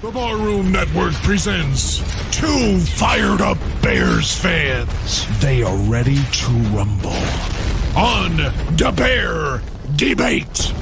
The Barroom Network presents two fired-up Bears fans. They are ready to rumble on the Bear Debate.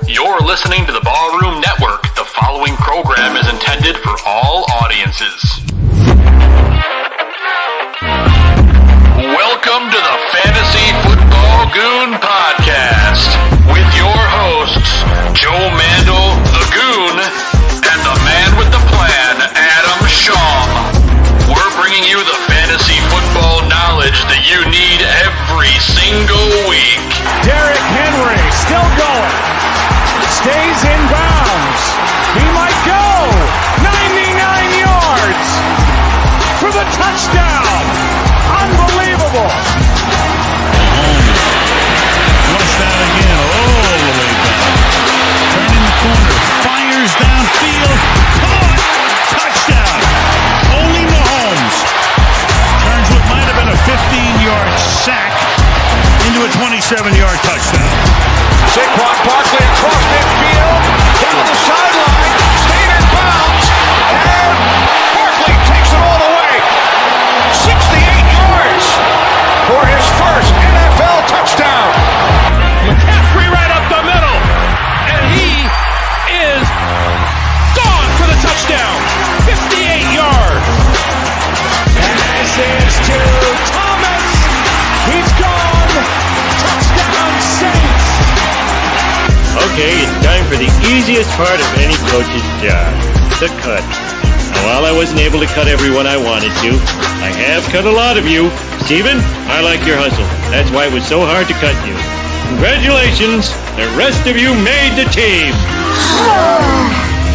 You're listening to the Barroom Network. The following program is intended for all audiences. Welcome to the Fantasy Football Goon Podcast with your hosts, Joe Mandel, the Goon, and the man with the plan, Adam Schaum. We're bringing you the fantasy football knowledge that you need every single week. Derrick Henry still going. Stays in bounds. He might go 99 yards for the touchdown. Unbelievable. Flushed out again, all the way back. Turning the corner, fires downfield. Caught. Touchdown. Only Mahomes turns what might have been a 15-yard sack into a 27-yard touchdown. Saquon Barkley across midfield, down the sideline, stayed in bounds, and Barkley takes it all the way. 68 yards for his first NFL touchdown. McCaffrey right up the middle, and he is gone for the touchdown. 58 yards. Pass is to Thomas. He's gone. Touchdown Saints. Okay, it's time for the easiest part of any coach's job, the cut. Now, while I wasn't able to cut everyone I wanted to, I have cut a lot of you. Steven, I like your hustle. That's why it was so hard to cut you. Congratulations, the rest of you made the team.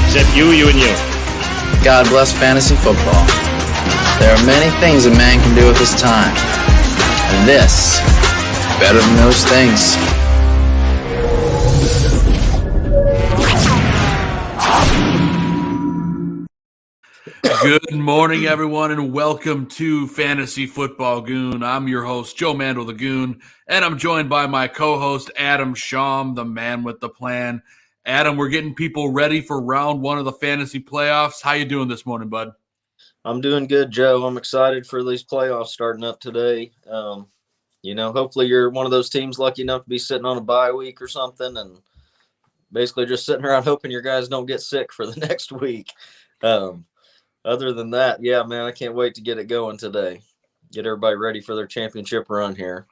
Except you, and you. God bless fantasy football. There are many things a man can do with his time. And this, better than those things. Good morning, everyone, and welcome to Fantasy Football Goon. I'm your host, Joe Mandel, the Goon, and I'm joined by my co-host, Adam Schaum, the man with the plan. Adam, we're getting people ready for round one of the fantasy playoffs. How you doing this morning, bud? I'm doing good, Joe. I'm excited for these playoffs starting up today. Hopefully you're one of those teams lucky enough to be sitting on a bye week or something and basically just sitting around hoping your guys don't get sick for the next week. Other than that, yeah, man, I can't wait to get it going today. Get everybody ready for their championship run here.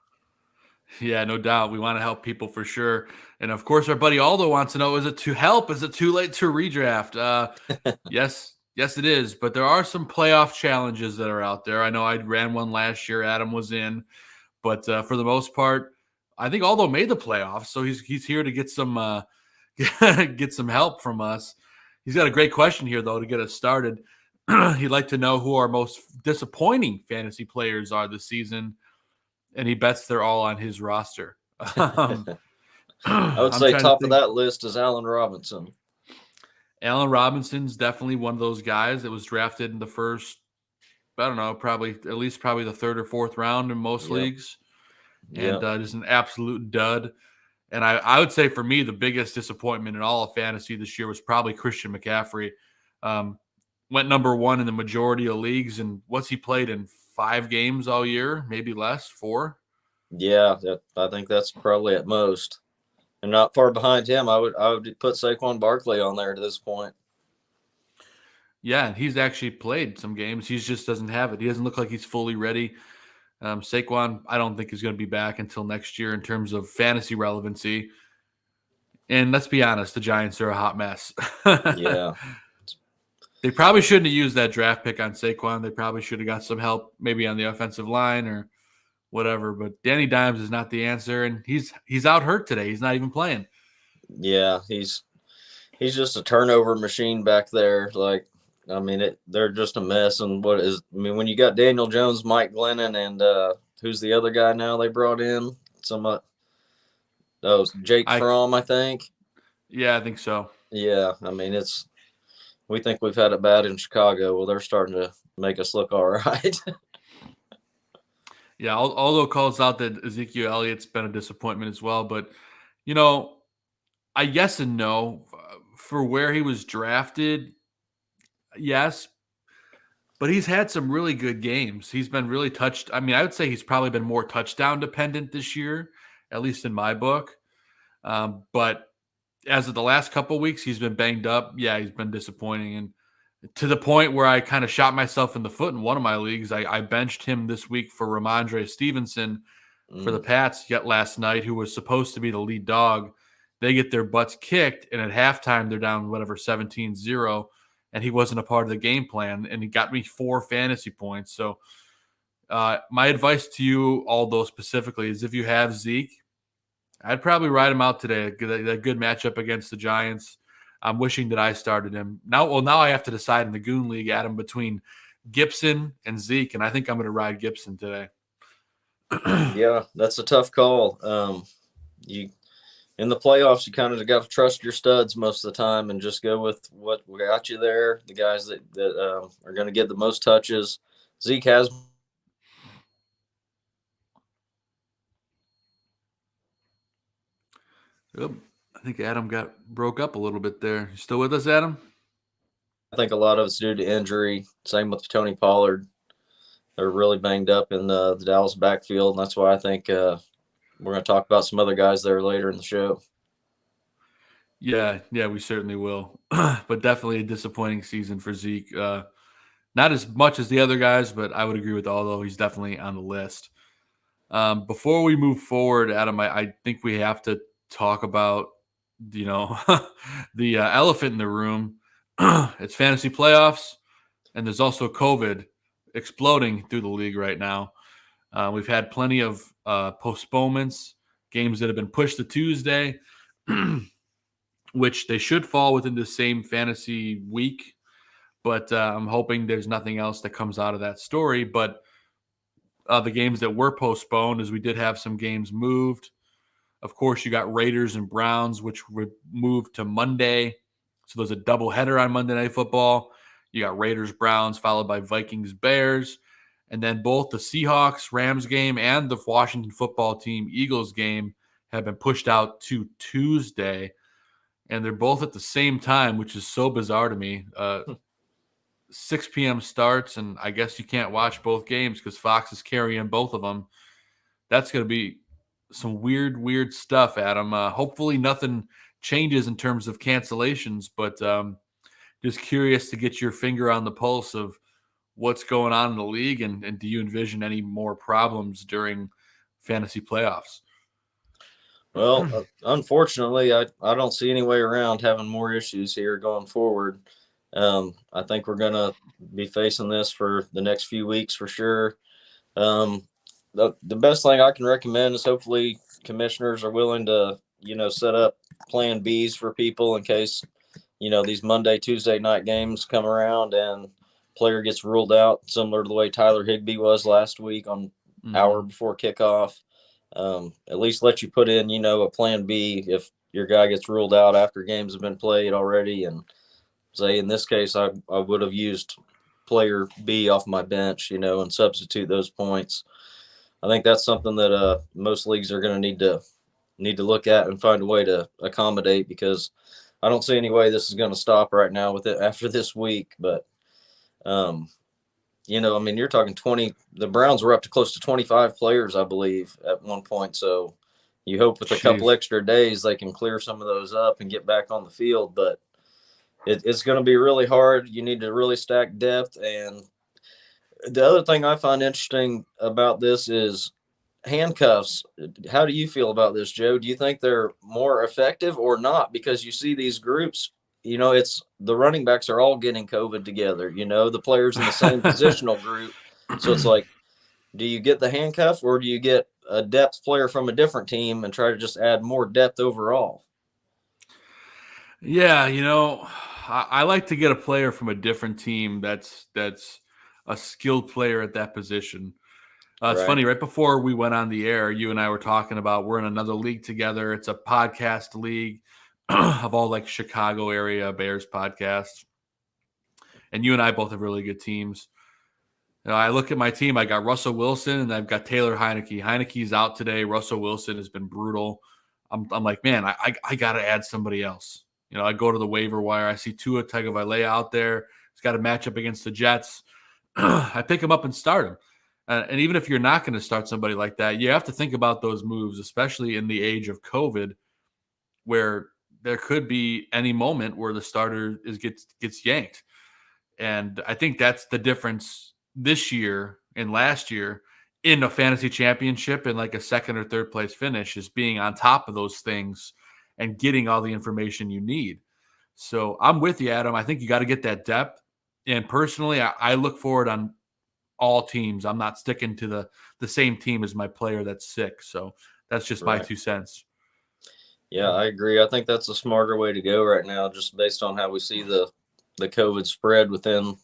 Yeah, no doubt. We want to help people for sure. And, of course, our buddy Aldo wants to know, is it too late to redraft? Yes, it is. But there are some playoff challenges that are out there. I know I ran one last year. Adam was in. But for the most part, I think Aldo made the playoffs, so he's here to get some get some help from us. He's got a great question here, though, to get us started. He'd like to know who our most disappointing fantasy players are this season, and he bets they're all on his roster. I would say top of that list is Allen Robinson. Allen Robinson's definitely one of those guys that was drafted in the first, I don't know, probably the third or fourth round in most leagues. And just an absolute dud. And I would say for me, the biggest disappointment in all of fantasy this year was probably Christian McCaffrey. Went number one in the majority of leagues, and what's he played in 5 games all year? Maybe less, 4? Yeah, I think that's probably at most. And not far behind him, I would put Saquon Barkley on there to this point. Yeah, he's actually played some games. He just doesn't have it. He doesn't look like he's fully ready. Saquon, I don't think is going to be back until next year in terms of fantasy relevancy. And let's be honest, the Giants are a hot mess. Yeah. They probably shouldn't have used that draft pick on Saquon. They probably should have got some help maybe on the offensive line or whatever. But Danny Dimes is not the answer, and he's out hurt today. He's not even playing. Yeah, he's just a turnover machine back there. Like, I mean, they're just a mess. And when you got Daniel Jones, Mike Glennon, and who's the other guy now they brought in? Jake Fromm, I think. Yeah, I think so. Yeah, I mean, we think we've had it bad in Chicago. Well, they're starting to make us look all right. Yeah, although calls out that Ezekiel Elliott's been a disappointment as well. But, I yes and no. For where he was drafted, yes. But he's had some really good games. He's been really I would say he's probably been more touchdown dependent this year, at least in my book. But as of the last couple of weeks, he's been banged up. Yeah, he's been disappointing. And to the point where I kind of shot myself in the foot in one of my leagues. I benched him this week for Ramondre Stevenson for the Pats yet last night, who was supposed to be the lead dog. They get their butts kicked, and at halftime, they're down 17-0, and he wasn't a part of the game plan, and he got me 4 fantasy points. So my advice to you, Aldo, specifically, is if you have Zeke, I'd probably ride him out today. A good matchup against the Giants. I'm wishing that I started him. Now I have to decide in the Goon League, Adam, between Gibson and Zeke, and I think I'm going to ride Gibson today. Yeah, that's a tough call. In the playoffs, you kind of got to trust your studs most of the time and just go with what got you there, the guys that are going to get the most touches. Zeke has. Yep. I think Adam broke up a little bit there. You still with us, Adam? I think a lot of it's due to injury. Same with Tony Pollard. They're really banged up in the Dallas backfield, and that's why I think we're going to talk about some other guys there later in the show. Yeah, we certainly will. But definitely a disappointing season for Zeke. Not as much as the other guys, but I would agree with Aldo. He's definitely on the list. Before we move forward, Adam, I think we have to talk about the elephant in the room. It's fantasy playoffs, and there's also COVID exploding through the league right now. We've had plenty of postponements, games that have been pushed to Tuesday, which they should fall within the same fantasy week. But I'm hoping there's nothing else that comes out of that story. But the games that were postponed, is we did have some games moved. Of course, you got Raiders and Browns, which were moved to Monday. So there's a doubleheader on Monday Night Football. You got Raiders, Browns, followed by Vikings, Bears. And then both the Seahawks, Rams game and the Washington football team, Eagles game have been pushed out to Tuesday. And they're both at the same time, which is so bizarre to me. 6 p.m. starts, and I guess you can't watch both games because Fox is carrying both of them. That's going to be some weird stuff, Adam. Hopefully nothing changes in terms of cancellations, but just curious to get your finger on the pulse of what's going on in the league, and do you envision any more problems during fantasy playoffs? Well, unfortunately, I don't see any way around having more issues here going forward. I think we're going to be facing this for the next few weeks for sure. The best thing I can recommend is hopefully commissioners are willing to, set up plan Bs for people in case these Monday, Tuesday night games come around and player gets ruled out, similar to the way Tyler Higbee was last week on hour before kickoff. At least let you put in, a plan B if your guy gets ruled out after games have been played already. And say in this case, I would have used player B off my bench, and substitute those points. I think that's something that most leagues are going to need to look at and find a way to accommodate, because I don't see any way this is going to stop right now with it after this week. But, you're talking 20, the Browns were up to close to 25 players, I believe, at one point. So you hope with a couple extra days, they can clear some of those up and get back on the field. But it's going to be really hard. You need to really stack depth. And the other thing I find interesting about this is handcuffs. How do you feel about this, Joe? Do you think they're more effective or not? Because you see these groups, it's the running backs are all getting COVID together, the players in the same positional group. So it's like, do you get the handcuff or do you get a depth player from a different team and try to just add more depth overall? Yeah, I like to get a player from a different team that's a skilled player at that position. It's funny, right before we went on the air, you and I were talking about we're in another league together. It's a podcast league of all like Chicago area Bears podcasts. And you and I both have really good teams. I look at my team, I got Russell Wilson and I've got Taylor Heineke. Heineke's out today. Russell Wilson has been brutal. I'm like, man, I got to add somebody else. I go to the waiver wire. I see Tua Tagovailoa out there. He's got a matchup against the Jets. I pick him up and start him. And even if you're not going to start somebody like that, you have to think about those moves, especially in the age of COVID, where there could be any moment where the starter gets yanked. And I think that's the difference this year and last year in a fantasy championship and like a second or third place finish, is being on top of those things and getting all the information you need. So I'm with you, Adam. I think you got to get that depth. And personally, I look forward on all teams. I'm not sticking to the same team as my player that's sick. So that's just my 2 cents. Yeah, I agree. I think that's a smarter way to go right now, just based on how we see the COVID spread within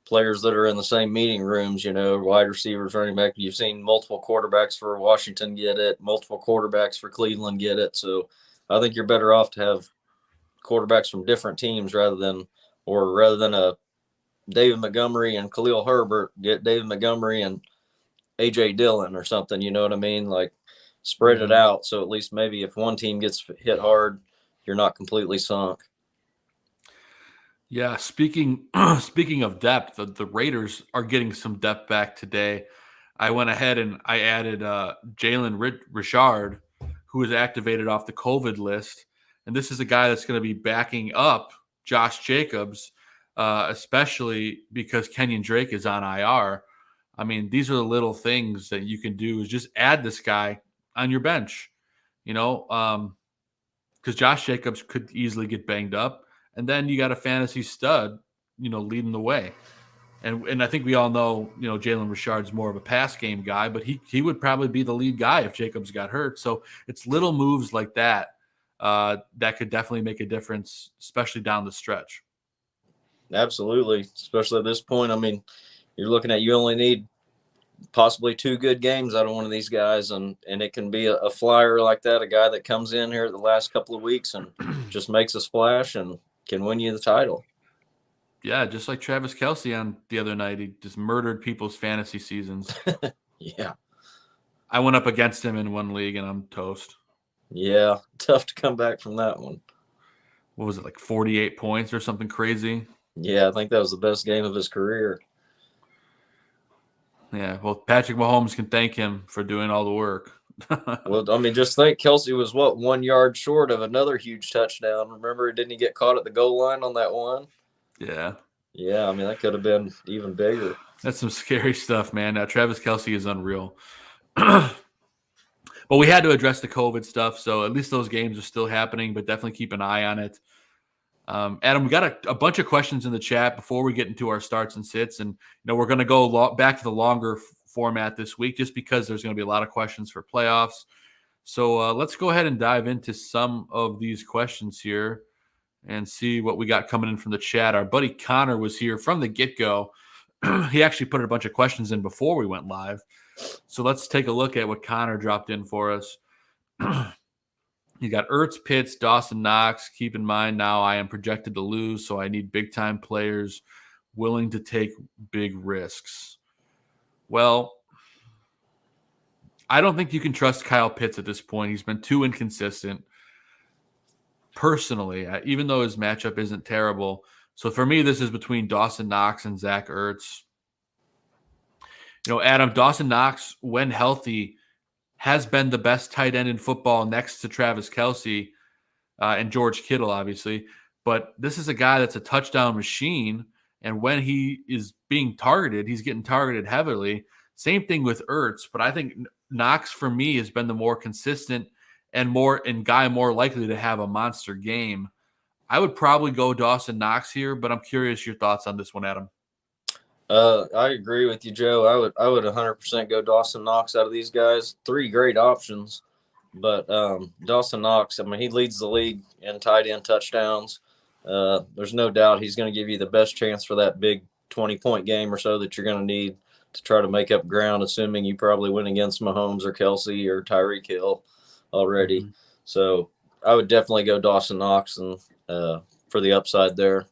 players that are in the same meeting rooms, wide receivers, running back. You've seen multiple quarterbacks for Washington get it, multiple quarterbacks for Cleveland get it. So I think you're better off to have quarterbacks from different teams rather than a David Montgomery and Khalil Herbert, get David Montgomery and A.J. Dillon or something, you know what I mean? Like, spread it out, so at least maybe if one team gets hit hard, you're not completely sunk. Yeah, speaking of depth, the Raiders are getting some depth back today. I went ahead and I added Jalen Richard, who was activated off the COVID list. And this is a guy that's going to be backing up Josh Jacobs, especially because Kenyon Drake is on IR. I mean, these are the little things that you can do, is just add this guy on your bench, because Josh Jacobs could easily get banged up. And then you got a fantasy stud, leading the way. And I think we all know, Jalen Richard's more of a pass game guy, but he would probably be the lead guy if Jacobs got hurt. So it's little moves like that that could definitely make a difference, especially down the stretch. Absolutely. Especially at this point. I mean, you're looking at, you only need possibly 2 good games out of one of these guys. And it can be a flyer like that, a guy that comes in here the last couple of weeks and just makes a splash and can win you the title. Yeah, just like Travis Kelce on the other night. He just murdered people's fantasy seasons. Yeah. I went up against him in one league, and I'm toast. Yeah, tough to come back from that one. What was it, like 48 points or something crazy? Yeah, I think that was the best game of his career. Yeah, well, Patrick Mahomes can thank him for doing all the work. Well, I mean, just think, Kelce was 1 yard short of another huge touchdown. Remember, didn't he get caught at the goal line on that one? Yeah. Yeah, I mean, that could have been even bigger. That's some scary stuff, man. Now, Travis Kelce is unreal. But we had to address the COVID stuff, so at least those games are still happening, but definitely keep an eye on it. Adam, we got a bunch of questions in the chat before we get into our starts and sits, and we're going to go back to the longer format this week just because there's going to be a lot of questions for playoffs. So let's go ahead and dive into some of these questions here. and see what we got coming in from the chat. Our buddy Connor was here from the get-go. He actually put a bunch of questions in before we went live. So let's take a look at what Connor dropped in for us. You got Ertz, Pitts, Dawson Knox. Keep in mind now I am projected to lose, so I need big-time players willing to take big risks. Well, I don't think you can trust Kyle Pitts at this point. He's been too inconsistent. Personally, even though his matchup isn't terrible. So for me, this is between Dawson Knox and Zach Ertz. Adam, Dawson Knox, when healthy, has been the best tight end in football next to Travis Kelce and George Kittle, obviously. But this is a guy that's a touchdown machine, and when he is being targeted, he's getting targeted heavily. Same thing with Ertz, but I think Knox, for me, has been the more consistent and guy more likely to have a monster game. I would probably go Dawson Knox here, but I'm curious your thoughts on this one, Adam. I agree with you, Joe. I would 100% go Dawson Knox out of these guys. 3 great options, but Dawson Knox, I mean, he leads the league in tight end touchdowns. There's no doubt he's going to give you the best chance for that big 20-point game or so that you're going to need to try to make up ground, assuming you probably win against Mahomes or Kelce or Tyreek Hill already. Mm-hmm. So I would definitely go Dawson Knox and for the upside there.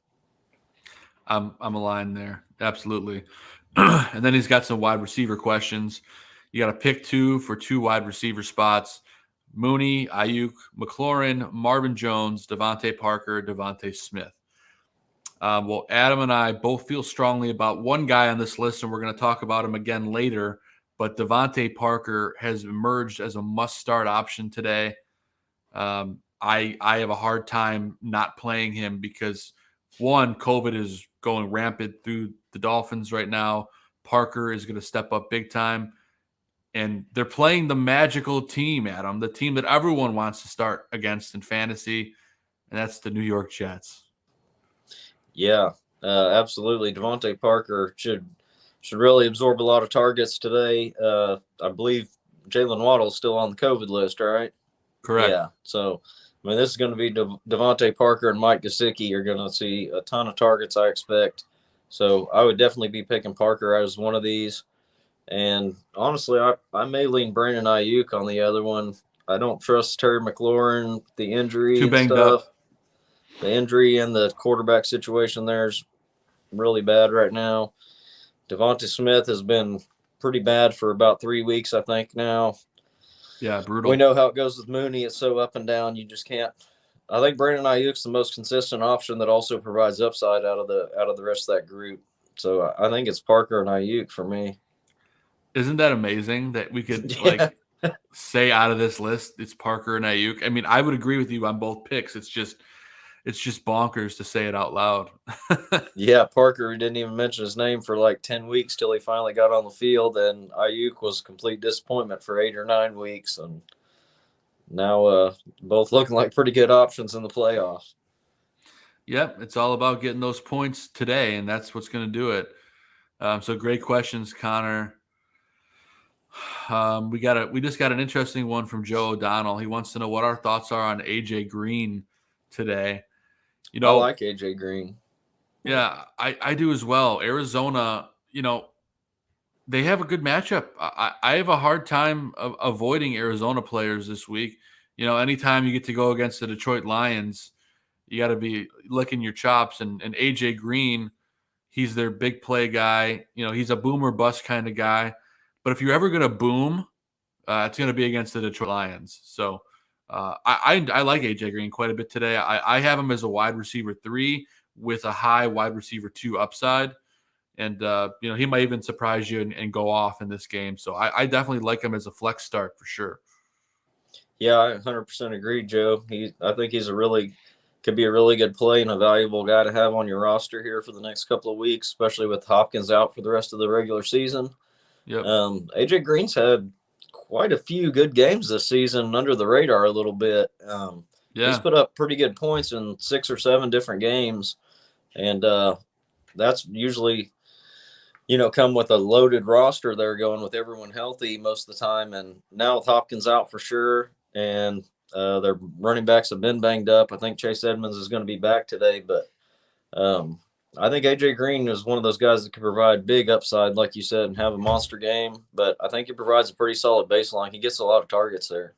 I'm aligned there. Absolutely. And then he's got some wide receiver questions. You got to pick 2 for 2 wide receiver spots. Mooney, Ayuk, McLaurin, Marvin Jones, Devontae Parker, Devontae Smith. Well, Adam and I both feel strongly about one guy on this list, and we're going to talk about him again later. But Devontae Parker has emerged as a must-start option today. I have a hard time not playing him because, one, COVID is going rampant through the Dolphins right now. Parker is going to step up big time. And they're playing the magical team, Adam, the team that everyone wants to start against in fantasy, and that's the New York Jets. Yeah, absolutely. Devontae Parker should really absorb a lot of targets today. I believe Jalen Waddle is still on the COVID list, right? Correct. Yeah. So, I mean, this is going to be Devontae Parker and Mike Gesicki are going to see a ton of targets, I expect. So I would definitely be picking Parker as one of these. And honestly, I may lean Brandon Ayuk on the other one. I don't trust Terry McLaurin, the injury Too banged up. The injury and the quarterback situation there is really bad right now. Devonta Smith has been pretty bad for about 3 weeks, I think, now. Yeah, brutal. We know how it goes with Mooney. It's so up and down. You just can't. I think Brandon Ayuk's the most consistent option that also provides upside out of the rest of that group. So I think it's Parker and Ayuk for me. Isn't that amazing that we could say out of this list it's Parker and Ayuk? I mean, I would agree with you on both picks. It's just bonkers to say it out loud. Yeah, Parker, we didn't even mention his name for like 10 weeks till he finally got on the field, and Ayuk was a complete disappointment for 8 or 9 weeks, and now both looking like pretty good options in the playoffs. Yep, it's all about getting those points today, and that's what's going to do it. So great questions, Connor. We just got an interesting one from Joe O'Donnell. He wants to know what our thoughts are on AJ Green today. I like AJ Green. Yeah, I do as well. Arizona, they have a good matchup. I have a hard time avoiding Arizona players this week. Anytime you get to go against the Detroit Lions, you got to be licking your chops. And AJ Green, he's their big play guy. He's a boom or bust kind of guy. But if you're ever going to boom, it's going to be against the Detroit Lions. So I like AJ Green quite a bit today. I have him as a wide receiver 3 with a high wide receiver 2 upside. And, he might even surprise you and go off in this game. So I definitely like him as a flex start for sure. Yeah, I 100% agree, Joe. I think he's could be a really good play and a valuable guy to have on your roster here for the next couple of weeks, especially with Hopkins out for the rest of the regular season. Yep. AJ Green's had quite a few good games this season under the radar a little bit. He's put up pretty good points in 6 or 7 different games. And that's usually, come with a loaded roster. They're going with everyone healthy most of the time. And now with Hopkins out for sure, and Their running backs have been banged up. I think Chase Edmonds is going to be back today, but I think AJ Green is one of those guys that can provide big upside, like you said, and have a monster game. But I think he provides a pretty solid baseline. He gets a lot of targets there.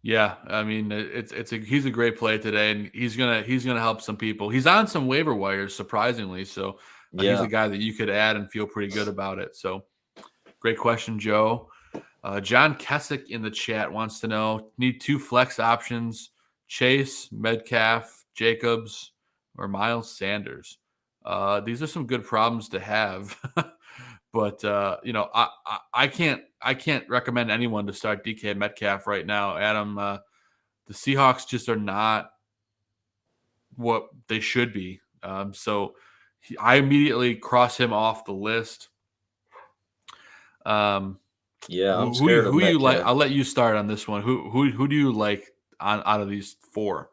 Yeah, I mean he's a great play today, and he's gonna help some people. He's on some waiver wires, surprisingly, so he's a guy that you could add and feel pretty good about it. So, great question, Joe. John Kessick in the chat wants to know: need 2 flex options, Chase, Metcalf, Jacobs, or Miles Sanders? These are some good problems to have. But I can't recommend anyone to start DK Metcalf right now, Adam. The Seahawks just are not what they should be. So I immediately cross him off the list. I'm scared of who you like? Metcalf. I'll let you start on this one. Who do you like out of these 4?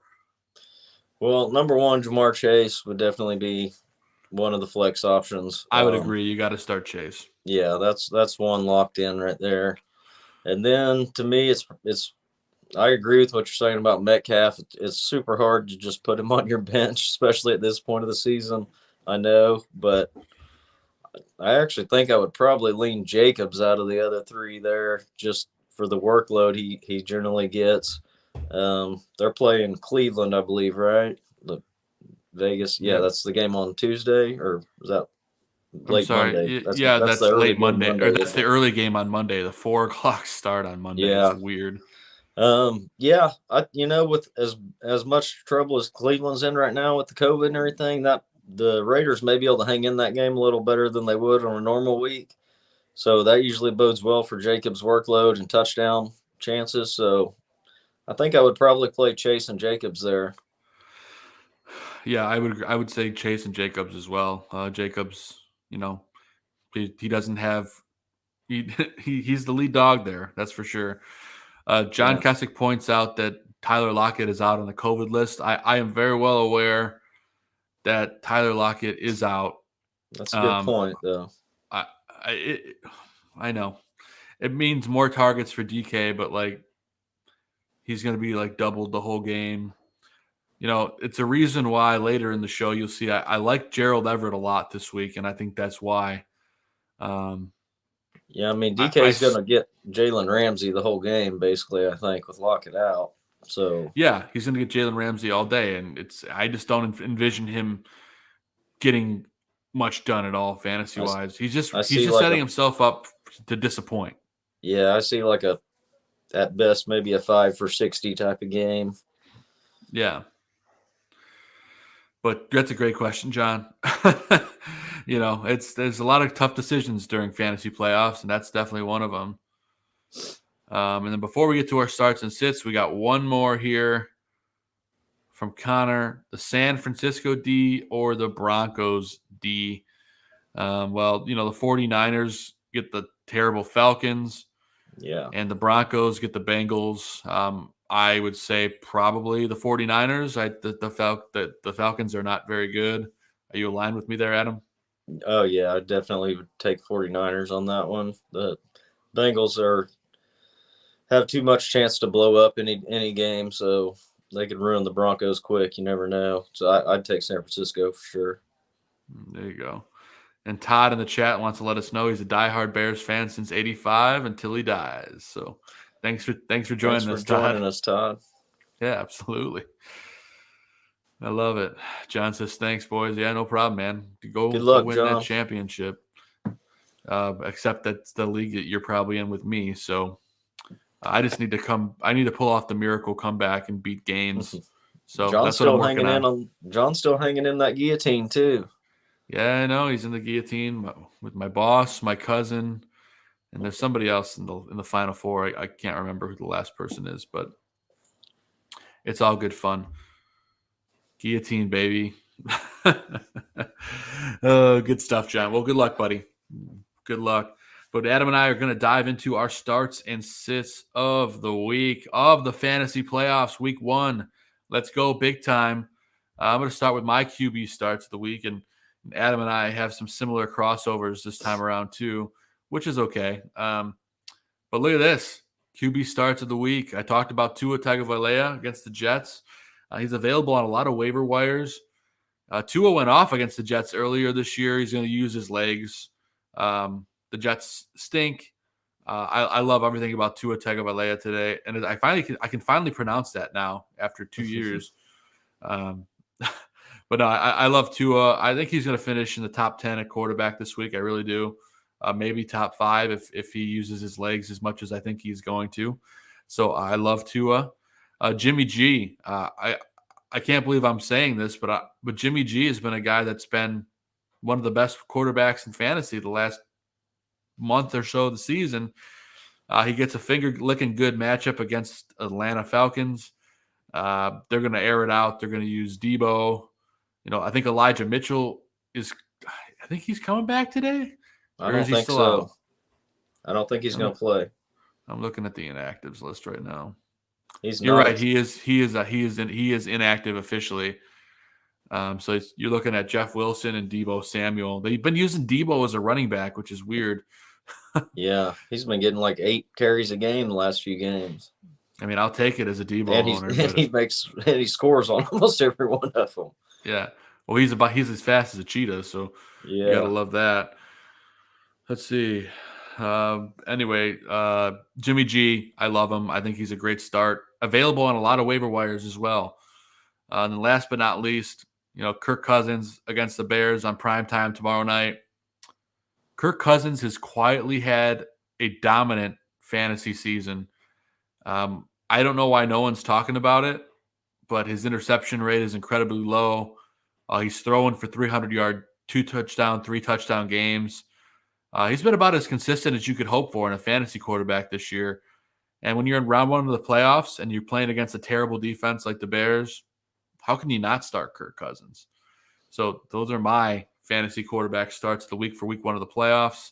Well, number 1, Jamar Chase would definitely be one of the flex options. I would agree. You got to start Chase. Yeah, that's one locked in right there. And then to me, it's I agree with what you're saying about Metcalf. It's super hard to just put him on your bench, especially at this point of the season. I know, but I actually think I would probably lean Jacobs out of the other 3 there, just for the workload he generally gets. They're playing Cleveland, I believe, right? Vegas. Yeah, that's the game on Tuesday, or is that late Monday? That's late Monday. Or that's the early game on Monday. The 4:00 start on Monday. Yeah. It's weird. With as much trouble as Cleveland's in right now with the COVID and everything, that the Raiders may be able to hang in that game a little better than they would on a normal week. So that usually bodes well for Jacobs' workload and touchdown chances. So I think I would probably play Chase and Jacobs there. Yeah, I would say Chase and Jacobs as well. Jacobs, he doesn't have he's the lead dog there, that's for sure. John Kessick points out that Tyler Lockett is out on the COVID list. I am very well aware that Tyler Lockett is out. That's a good point, though. I know it means more targets for DK, but he's going to be doubled the whole game. It's a reason why later in the show you'll see I like Gerald Everett a lot this week, and I think that's why. DK is going to get Jalen Ramsey the whole game, basically, I think, with Lockett out. So yeah, he's going to get Jalen Ramsey all day, and I just don't envision him getting much done at all fantasy wise. He's just setting himself up to disappoint. Yeah, I see at best maybe a 5 for 60 type of game. Yeah. But that's a great question, John. There's a lot of tough decisions during fantasy playoffs, and that's definitely one of them. And then before we get to our starts and sits, we got one more here from Connor: the San Francisco D or the Broncos D. The 49ers get the terrible Falcons. Yeah. And the Broncos get the Bengals. I would say probably the 49ers. The Falcons are not very good. Are you aligned with me there, Adam? Oh, yeah, I definitely would take 49ers on that one. The Bengals have too much chance to blow up any game, so they could ruin the Broncos quick. You never know. So I'd take San Francisco for sure. There you go. And Todd in the chat wants to let us know he's a diehard Bears fan since '85 until he dies. So thanks for joining us, Todd. Yeah, absolutely. I love it. John says, thanks, boys. Yeah, no problem, man. Good luck, win John. that championship. Except that's the league that you're probably in with me. So I just need to pull off the miracle comeback and beat Gaines. So that's what I'm working on. John's still hanging in that guillotine too. Yeah, I know. He's in the guillotine with my boss, my cousin, and there's somebody else in the Final Four. I can't remember who the last person is, but it's all good fun. Guillotine, baby. Oh, good stuff, John. Well, good luck, buddy. Good luck. But Adam and I are going to dive into our starts and sits of the week of the fantasy playoffs, week 1. Let's go big time. I'm going to start with my QB starts of the week, and Adam and I have some similar crossovers this time around too, which is okay. But look at this. QB starts of the week. I talked about Tua Tagovailoa against the Jets. He's available on a lot of waiver wires. Tua went off against the Jets earlier this year. He's going to use his legs. The Jets stink. I love everything about Tua Tagovailoa today, and I can finally pronounce that now after 2 years. But no, I love Tua. I think he's going to finish in the top 10 at quarterback this week. I really do. Maybe top 5 if he uses his legs as much as I think he's going to. So I love Tua. Jimmy G. I can't believe I'm saying this, but Jimmy G has been a guy that's been one of the best quarterbacks in fantasy the last month or so of the season. He gets a finger-licking good matchup against Atlanta Falcons. They're going to air it out. They're going to use Debo. I think Elijah Mitchell I think he's coming back today. I don't think so. Out? I don't think he's going to play. I'm looking at the inactives list right now. You're right. He is inactive officially. So you're looking at Jeff Wilson and Debo Samuel. They've been using Debo as a running back, which is weird. Yeah, he's been getting like 8 carries a game the last few games. I mean, I'll take it as a Debo owner. And he scores on almost every one of them. Yeah. Well, he's as fast as a cheetah, so you gotta love that. Let's see. Anyway, Jimmy G, I love him. I think he's a great start. Available on a lot of waiver wires as well. And then last but not least, Kirk Cousins against the Bears on primetime tomorrow night. Kirk Cousins has quietly had a dominant fantasy season. I don't know why no one's talking about it, but his interception rate is incredibly low. He's throwing for 300-yard, 2-touchdown, 3-touchdown games. He's been about as consistent as you could hope for in a fantasy quarterback this year. And when you're in round 1 of the playoffs and you're playing against a terrible defense like the Bears, how can you not start Kirk Cousins? So those are my fantasy quarterback starts of the week for week 1 of the playoffs.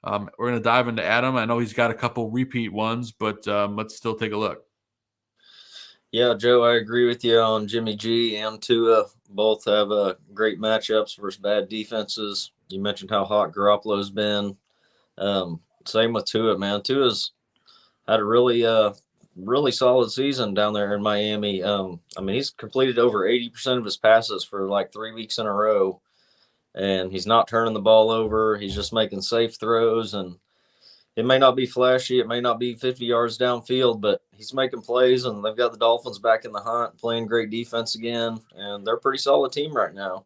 We're going to dive into Adam. I know he's got a couple repeat ones, but let's still take a look. Yeah, Joe, I agree with you on Jimmy G and Tua. Both have great matchups versus bad defenses. You mentioned how hot Garoppolo's been. Same with Tua, man. Tua's had a really solid season down there in Miami. He's completed over 80% of his passes for like 3 weeks in a row, and he's not turning the ball over. He's just making safe throws, and it may not be flashy. It may not be 50 yards downfield, but he's making plays, and they've got the Dolphins back in the hunt, playing great defense again, and they're a pretty solid team right now.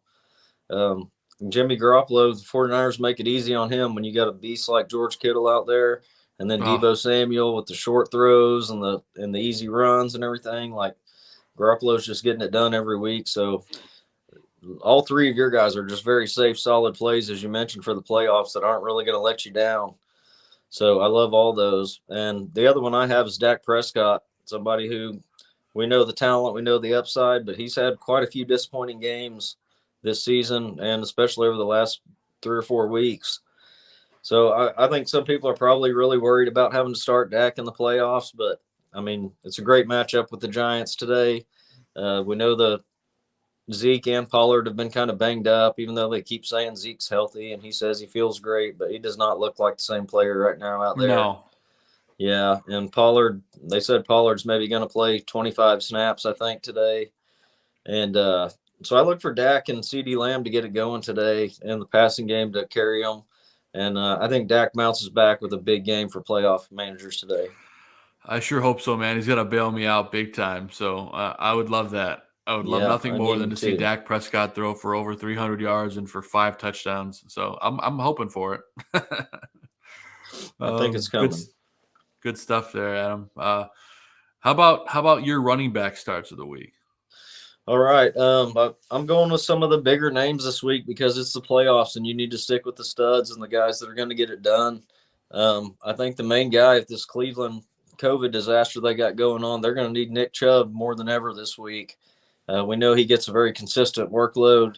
Jimmy Garoppolo, the 49ers make it easy on him when you got a beast like George Kittle out there, and then Debo Samuel with the short throws and the easy runs and everything. Like, Garoppolo's just getting it done every week. So all 3 of your guys are just very safe, solid plays, as you mentioned, for the playoffs that aren't really going to let you down. So I love all those. And the other one I have is Dak Prescott, somebody who we know the talent, we know the upside, but he's had quite a few disappointing games this season, and especially over the last 3 or 4 weeks. So I think some people are probably really worried about having to start Dak in the playoffs, but it's a great matchup with the Giants today. We know the Zeke and Pollard have been kind of banged up, even though they keep saying Zeke's healthy and he says he feels great, but he does not look like the same player right now out there. No. Yeah, and Pollard, they said Pollard's maybe going to play 25 snaps, I think, today. And so I look for Dak and CeeDee Lamb to get it going today in the passing game to carry them. And I think Dak bounces back with a big game for playoff managers today. I sure hope so, man. He's going to bail me out big time. So I would love that. I would love nothing more than to see Dak Prescott throw for over 300 yards and for 5 touchdowns. So I'm hoping for it. I think it's coming. Good stuff there, Adam. How about your running back starts of the week? All right. I'm going with some of the bigger names this week because it's the playoffs and you need to stick with the studs and the guys that are going to get it done. I think the main guy at this Cleveland COVID disaster they got going on, they're going to need Nick Chubb more than ever this week. We know he gets a very consistent workload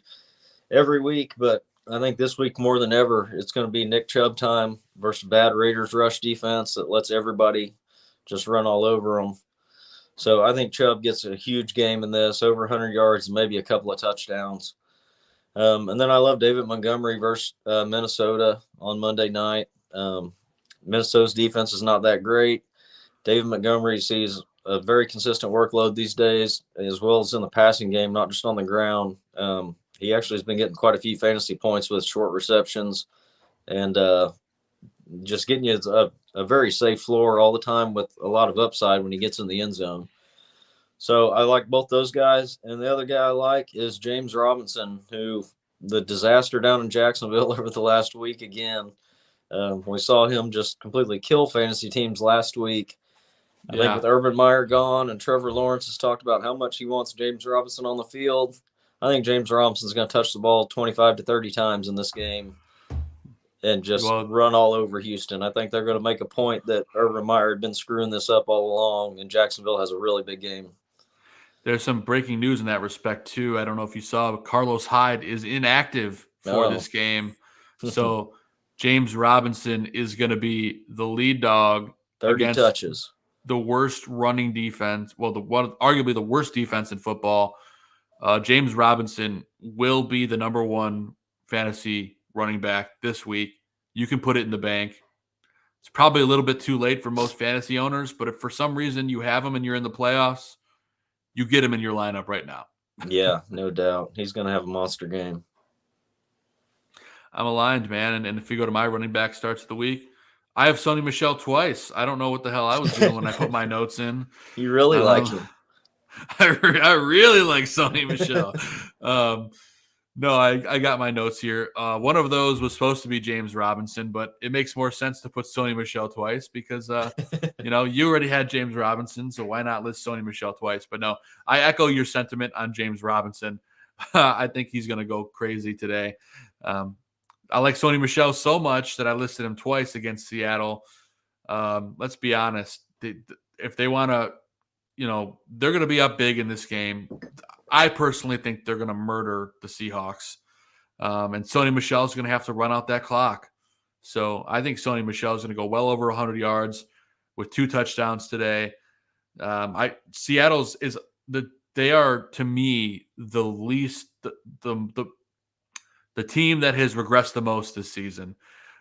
every week, but I think this week more than ever, it's going to be Nick Chubb time versus bad Raiders rush defense that lets everybody just run all over them. So I think Chubb gets a huge game in this, over 100 yards and maybe a couple of touchdowns. And then I love David Montgomery versus Minnesota on Monday night. Minnesota's defense is not that great, David Montgomery sees a very consistent workload these days, as well as in the passing game, not just on the ground. He actually has been getting quite a few fantasy points with short receptions and just getting you a very safe floor all the time with a lot of upside when he gets in the end zone. So I like both those guys. And the other guy I like is James Robinson, who the disaster down in Jacksonville over the last week again. We saw him just completely kill fantasy teams last week. I think with Urban Meyer gone and Trevor Lawrence has talked about how much he wants James Robinson on the field, I think James Robinson's going to touch the ball 25 to 30 times in this game and just run all over Houston. I think they're going to make a point that Urban Meyer had been screwing this up all along, and Jacksonville has a really big game. There's some breaking news in that respect, too. I don't know if you saw, but Carlos Hyde is inactive for this game. So James Robinson is going to be the lead dog 30 against touches. The worst running defense, arguably the worst defense in football. James Robinson will be the number one fantasy running back this week. You can put it in the bank. It's probably a little bit too late for most fantasy owners, but if for some reason you have him and you're in the playoffs, you get him in your lineup right now. Yeah, no doubt. He's going to have a monster game. I'm aligned, man. And if you go to my running back starts of the week, I have Sony Michel twice. I don't know what the hell I was doing when I put my notes in. You really like him. I really like Sony Michel. No, I got my notes here. One of those was supposed to be James Robinson, but it makes more sense to put Sony Michel twice because, you already had James Robinson, so why not list Sony Michel twice? But no, I echo your sentiment on James Robinson. I think he's going to go crazy today. I like Sony Michel so much that I listed him twice against Seattle. Let's be honest. If they want to, they're going to be up big in this game. I personally think they're going to murder the Seahawks. And Sony Michel is going to have to run out that clock. So I think Sony Michel is going to go well over 100 yards with 2 touchdowns today. Seattle's they are, to me, the least the team that has regressed the most this season,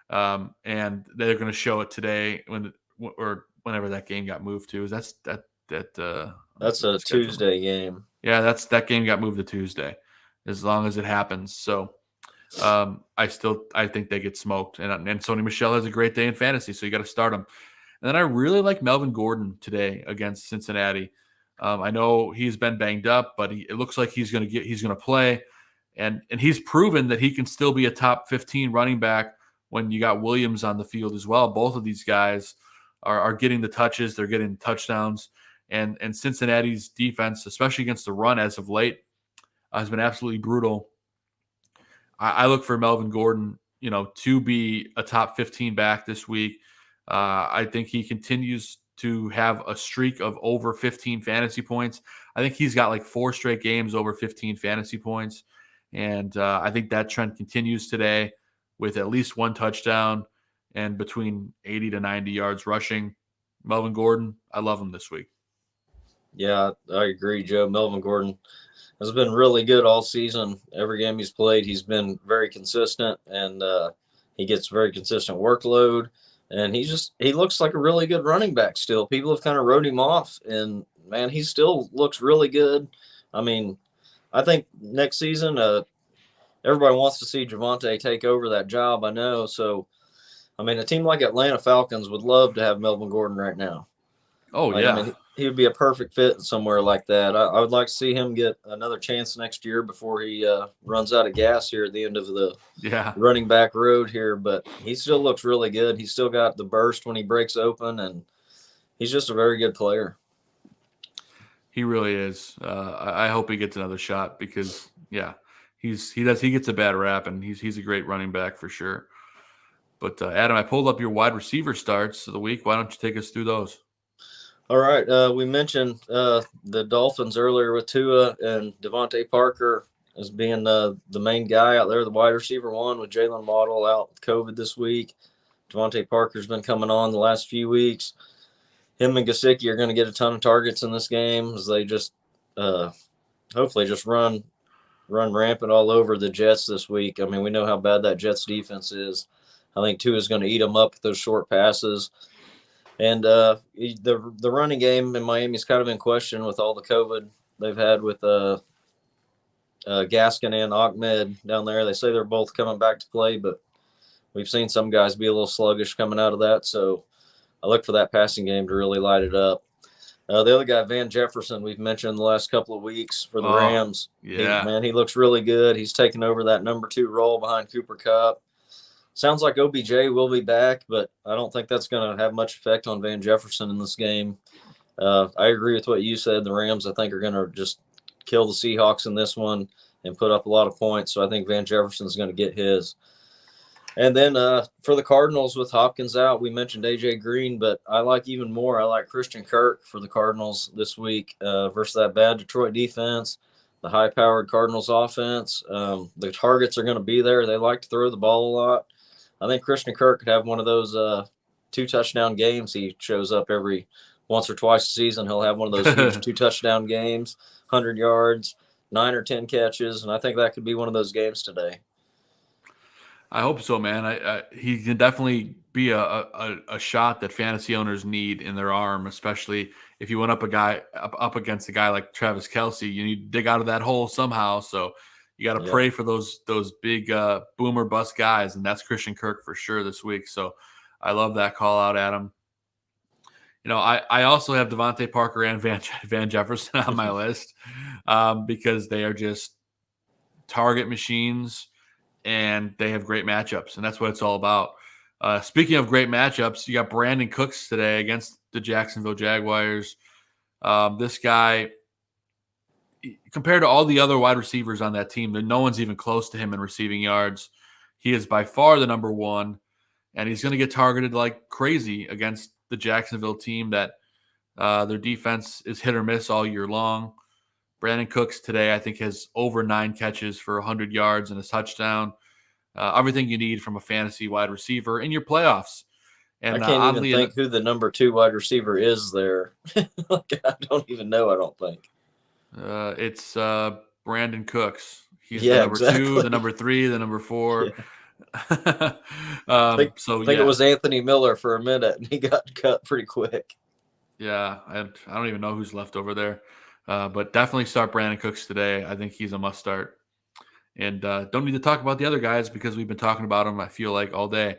and they're going to show it today whenever that game got moved to. That's a Tuesday game. Yeah, that game got moved to Tuesday, as long as it happens. So I think they get smoked, and Sony Michel has a great day in fantasy, so you got to start him. And then I really like Melvin Gordon today against Cincinnati. I know he's been banged up, but it looks like he's going to play. And he's proven that he can still be a top 15 running back when you got Williams on the field as well. Both of these guys are getting the touches. They're getting touchdowns. And Cincinnati's defense, especially against the run as of late, has been absolutely brutal. I look for Melvin Gordon, to be a top 15 back this week. I think he continues to have a streak of over 15 fantasy points. I think he's got like 4 straight games over 15 fantasy points. And I think that trend continues today with at least 1 touchdown and between 80 to 90 yards rushing. Melvin Gordon, I love him this week. Yeah, I agree, Joe. Melvin Gordon has been really good all season. Every game he's played, he's been very consistent, and he gets very consistent workload. And he looks like a really good running back still. People have kind of wrote him off, and, man, he still looks really good. I mean, I think next season, everybody wants to see Javonte take over that job, I know. So, I mean, a team like Atlanta Falcons would love to have Melvin Gordon right now. Oh, yeah. I mean, he would be a perfect fit somewhere like that. I would like to see him get another chance next year before he runs out of gas here at the end of the running back road here. But he still looks really good. He's still got the burst when he breaks open, and he's just a very good player. He really is. I hope he gets another shot because, he gets a bad rap, and he's a great running back for sure. But Adam, I pulled up your wide receiver starts of the week. Why don't you take us through those? All right. We mentioned the Dolphins earlier with Tua and Devontae Parker as being the main guy out there, the wide receiver one, with Jalen Waddle out with COVID this week. Devontae Parker's been coming on the last few weeks. Him and Gesicki are going to get a ton of targets in this game as they just hopefully just run rampant all over the Jets this week. I mean, we know how bad that Jets defense is. I think Tua is going to eat them up with those short passes. And the running game in Miami's kind of in question with all the COVID they've had with Gaskin and Ahmed down there. They say they're both coming back to play, but we've seen some guys be a little sluggish coming out of that. So I look for that passing game to really light it up. The other guy, Van Jefferson, we've mentioned the last couple of weeks for the Rams. Yeah. He looks really good. He's taken over that number 2 role behind Cooper Kupp. Sounds like OBJ will be back, but I don't think that's going to have much effect on Van Jefferson in this game. I agree with what you said. The Rams, I think, are going to just kill the Seahawks in this one and put up a lot of points. So I think Van Jefferson's going to get his. And then for the Cardinals with Hopkins out, we mentioned A.J. Green, but I like Christian Kirk for the Cardinals this week versus that bad Detroit defense, the high-powered Cardinals offense. The targets are going to be there. They like to throw the ball a lot. I think Christian Kirk could have one of those 2-touchdown games. He shows up every once or twice a season. He'll have one of those huge 2-touchdown games, 100 yards, 9 or 10 catches, and I think that could be one of those games today. I hope so, man. He can definitely be a shot that fantasy owners need in their arm, especially if you went up against a guy like Travis Kelce. You need to dig out of that hole somehow. So you got to pray for those big boomer bust guys, and that's Christian Kirk for sure this week. So I love that call out, Adam. I also have Devontae Parker and Van Jefferson on my list because they are just target machines. And they have great matchups, and that's what it's all about. Speaking of great matchups, you got Brandon Cooks today against the Jacksonville Jaguars. This guy, compared to all the other wide receivers on that team, no one's even close to him in receiving yards. He is by far the number one, and he's going to get targeted like crazy against the Jacksonville team that their defense is hit or miss all year long. Brandon Cooks today, I think, has over 9 catches for 100 yards and a touchdown. Everything you need from a fantasy wide receiver in your playoffs. And I can't even think who the number 2 wide receiver is there. I don't even know, I don't think. It's Brandon Cooks. He's the number 2, the number 3, the number 4. Yeah. I think it was Anthony Miller for a minute, and he got cut pretty quick. Yeah, I don't even know who's left over there. But definitely start Brandon Cooks today. I think he's a must start. And don't need to talk about the other guys because we've been talking about them, I feel like, all day.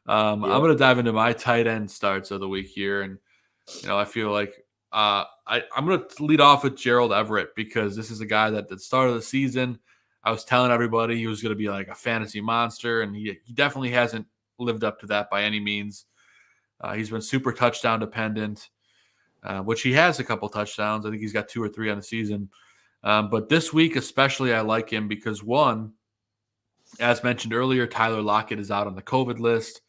I'm going to dive into my tight end starts of the week here. And, I feel like I'm going to lead off with Gerald Everett because this is a guy that at the start of the season, I was telling everybody he was going to be like a fantasy monster. And he definitely hasn't lived up to that by any means. He's been super touchdown dependent. Which he has a couple touchdowns. I think he's got 2 or 3 on the season. But this week especially, I like him because, one, as mentioned earlier, Tyler Lockett is out on the COVID list.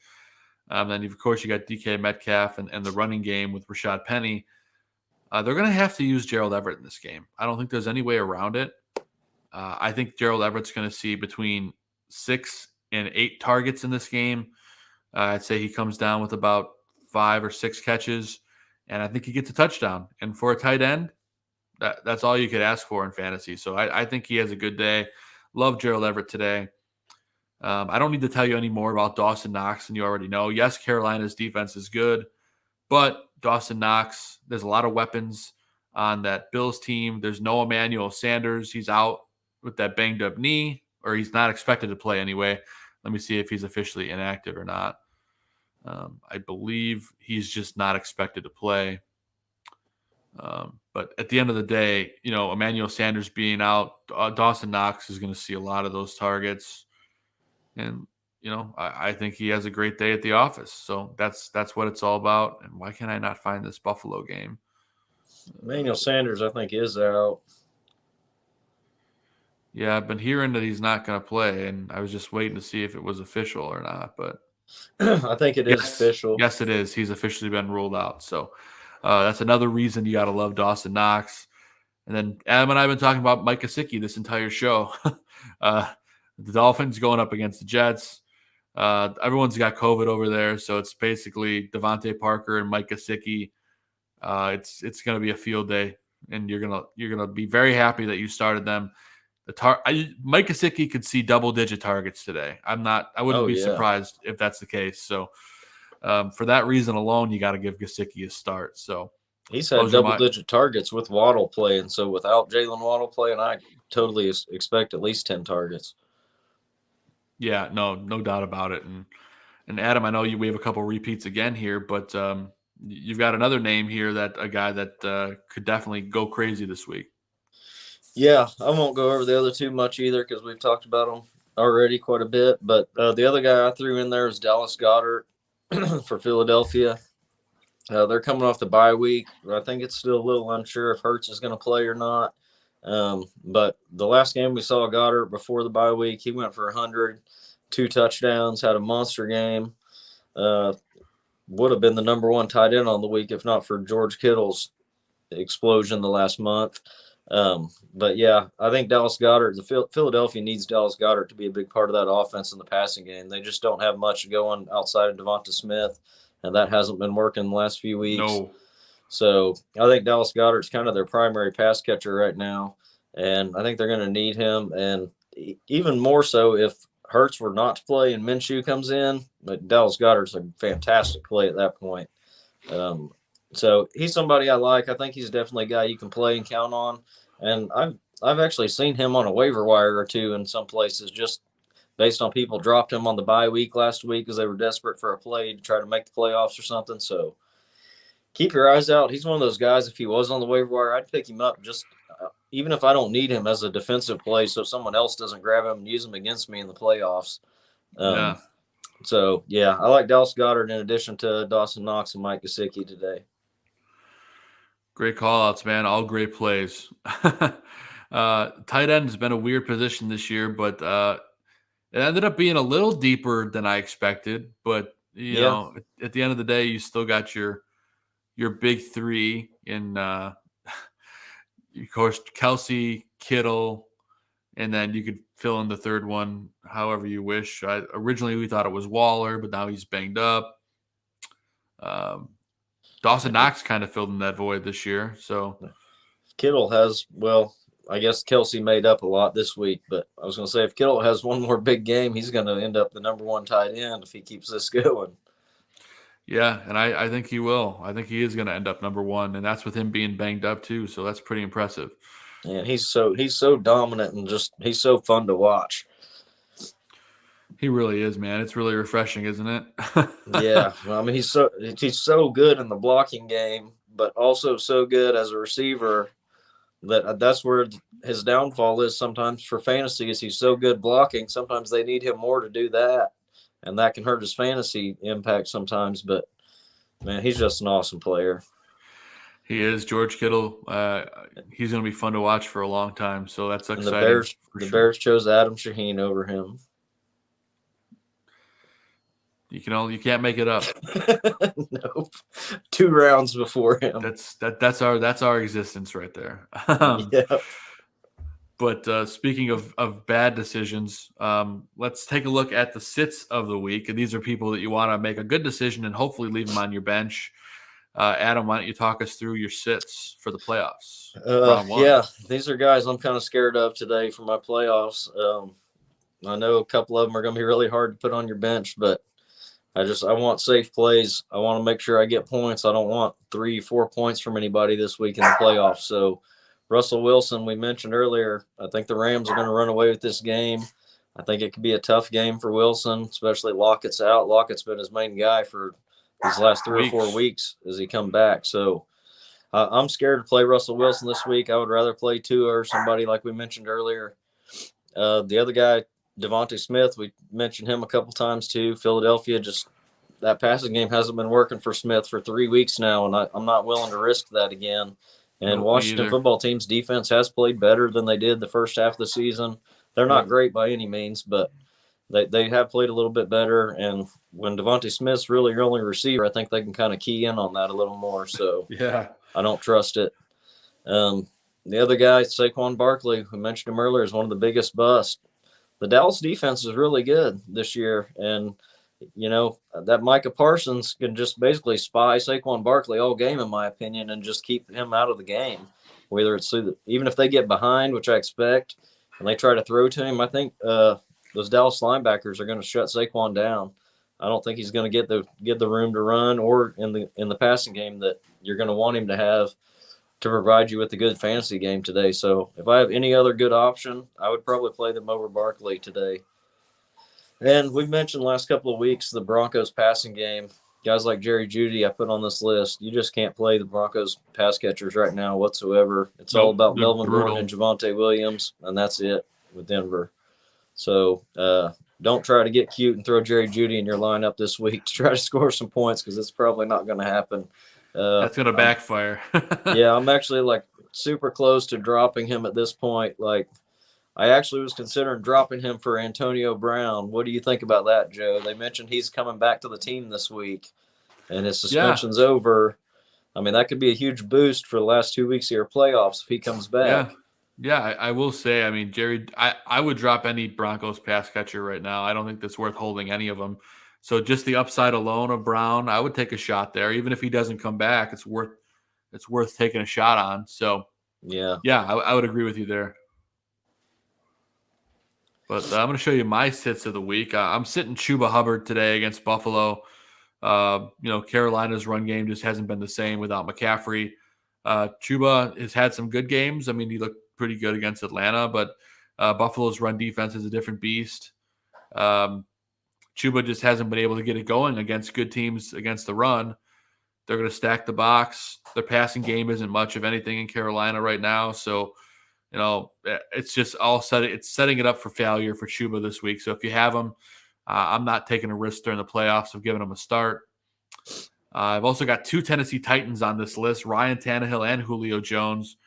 Then, of course, you got DK Metcalf and the running game with Rashad Penny. They're going to have to use Gerald Everett in this game. I don't think there's any way around it. I think Gerald Everett's going to see between 6 and 8 targets in this game. I'd say he comes down with about 5 or 6 catches. And I think he gets a touchdown. And for a tight end, that's all you could ask for in fantasy. So I think he has a good day. Love Gerald Everett today. I don't need to tell you any more about Dawson Knox than you already know. Yes, Carolina's defense is good, but Dawson Knox, there's a lot of weapons on that Bills team. There's no Emmanuel Sanders. He's out with that banged up knee, or he's not expected to play anyway. Let me see if he's officially inactive or not. I believe he's just not expected to play. But at the end of the day, Emmanuel Sanders being out, Dawson Knox is going to see a lot of those targets. And, I think he has a great day at the office. So that's what it's all about. And why can I not find this Buffalo game? Emmanuel Sanders, I think, is out. Yeah, I've been hearing that he's not going to play. And I was just waiting to see if it was official or not. But I think it is official. Yes, it is. He's officially been ruled out. So that's another reason you got to love Dawson Knox. And then Adam and I have been talking about Mike Gesicki this entire show. The Dolphins going up against the Jets. Everyone's got COVID over there, so it's basically Devontae Parker and Mike Gesicki. It's going to be a field day, and you're gonna be very happy that you started them. Mike Gesicki could see double-digit targets today. I wouldn't be surprised if that's the case. So For that reason alone, you got to give Gesicki a start. So he's had double-digit targets with Waddle playing. So without Jalen Waddle playing, I totally expect at least 10 targets. Yeah, no doubt about it. And Adam, I know we have a couple repeats again here, but you've got another name here a guy that could definitely go crazy this week. Yeah, I won't go over the other two much either because we've talked about them already quite a bit. But the other guy I threw in there is Dallas Goedert for Philadelphia. They're coming off the bye week. I think it's still a little unsure if Hurts is going to play or not. But the last game we saw Goddard before the bye week, he went for 100, 2 touchdowns, had a monster game. Would have been the number 1 tight end on the week if not for George Kittle's explosion the last month. But yeah, I think Dallas Goedert, Philadelphia needs Dallas Goedert to be a big part of that offense in the passing game. They just don't have much going outside of Devonta Smith, and that hasn't been working the last few weeks. No. So I think Dallas Goedert's kind of their primary pass catcher right now, and I think they're going to need him. And even more so if Hurts were not to play and Minshew comes in, but Dallas Goedert's a fantastic play at that point. So he's somebody I like. I think he's definitely a guy you can play and count on. And I've actually seen him on a waiver wire or two in some places just based on people dropped him on the bye week last week because they were desperate for a play to try to make the playoffs or something. So keep your eyes out. He's one of those guys, if he was on the waiver wire, I'd pick him up just even if I don't need him as a defensive play so someone else doesn't grab him and use him against me in the playoffs. So, yeah, I like Dallas Goedert in addition to Dawson Knox and Mike Gesicki today. Great call-outs, man. All great plays. Tight end has been a weird position this year, but it ended up being a little deeper than I expected. But, you know, at the end of the day, you still got your big three in, of course, Kelsey, Kittle, and then you could fill in the third one however you wish. Originally, we thought it was Waller, but now he's banged up. Dawson Knox kind of filled in that void this year. So Kittle has, well, I guess Kelsey made up a lot this week, but I was going to say if Kittle has one more big game, he's going to end up the number 1 tight end if he keeps this going. Yeah, and I think he will. I think he is going to end up number 1, and that's with him being banged up too. So that's pretty impressive. And he's so dominant and just he's so fun to watch. He really is, man. It's really refreshing, isn't it? Yeah, I mean he's so good in the blocking game, but also so good as a receiver. That's where his downfall is sometimes for fantasy. Is he's so good blocking? Sometimes they need him more to do that, and that can hurt his fantasy impact sometimes. But man, he's just an awesome player. He is. George Kittle. He's going to be fun to watch for a long time. So that's exciting. And the Bears chose Adam Schaum over him. You can't make it up. Nope. 2 rounds before him. That's our existence right there. Yeah. But speaking of bad decisions, let's take a look at the sits of the week. And these are people that you want to make a good decision and hopefully leave them on your bench. Adam, why don't you talk us through your sits for the playoffs? Yeah, these are guys I'm kind of scared of today for my playoffs. I know a couple of them are going to be really hard to put on your bench, but I want safe plays. I want to make sure I get points. I don't want 3-4 points from anybody this week in the playoffs. So Russell Wilson, we mentioned earlier, I think the Rams are going to run away with this game. I think it could be a tough game for Wilson, especially Lockett's out. Lockett's been his main guy for these last 3 or 4 weeks as he come back. So I'm scared to play Russell Wilson this week. I would rather play Tua or somebody like we mentioned earlier. The other guy, Devonta Smith, we mentioned him a couple times too. Philadelphia, just that passing game hasn't been working for Smith for 3 weeks now, and I'm not willing to risk that again. And Washington football team's defense has played better than they did the first half of the season. They're not great by any means, but they have played a little bit better. And when Devonta Smith's really your only receiver, I think they can kind of key in on that a little more. So yeah, I don't trust it. The other guy, Saquon Barkley, who mentioned him earlier, is one of the biggest busts. The Dallas defense is really good this year. And, you know, that Micah Parsons can just basically spy Saquon Barkley all game, in my opinion, and just keep him out of the game. Whether it's even if they get behind, which I expect, and they try to throw to him, I think those Dallas linebackers are going to shut Saquon down. I don't think he's going to get the room to run or in the passing game that you're going to want him to have to provide you with a good fantasy game today. So if I have any other good option, I would probably play them over Barkley today. And we've mentioned last couple of weeks the Broncos passing game. Guys like Jerry Jeudy, I put on this list. You just can't play the Broncos pass catchers right now whatsoever. It's all about Melvin Gordon and Javonte Williams, and that's it with Denver. So don't try to get cute and throw Jerry Jeudy in your lineup this week to try to score some points because it's probably not going to happen. That's going to backfire. Yeah, I'm actually like super close to dropping him at this point. Like, I actually was considering dropping him for Antonio Brown. What do you think about that, Joe? They mentioned he's coming back to the team this week and his suspension's over. I mean, that could be a huge boost for the last 2 weeks of your playoffs if he comes back. Yeah, I will say, I mean, Jerry, I would drop any Broncos pass catcher right now. I don't think that's worth holding any of them. So just the upside alone of Brown, I would take a shot there. Even if he doesn't come back, it's worth taking a shot on. So yeah, I would agree with you there. But I'm going to show you my sits of the week. I'm sitting Chuba Hubbard today against Buffalo. Carolina's run game just hasn't been the same without McCaffrey. Chuba has had some good games. I mean, he looked pretty good against Atlanta, but Buffalo's run defense is a different beast. Chuba just hasn't been able to get it going against good teams against the run. They're going to stack the box. Their passing game isn't much of anything in Carolina right now. So, it's just it's setting it up for failure for Chuba this week. So if you have him, I'm not taking a risk during the playoffs of giving him a start. I've also got 2 Tennessee Titans on this list, Ryan Tannehill and Julio Jones.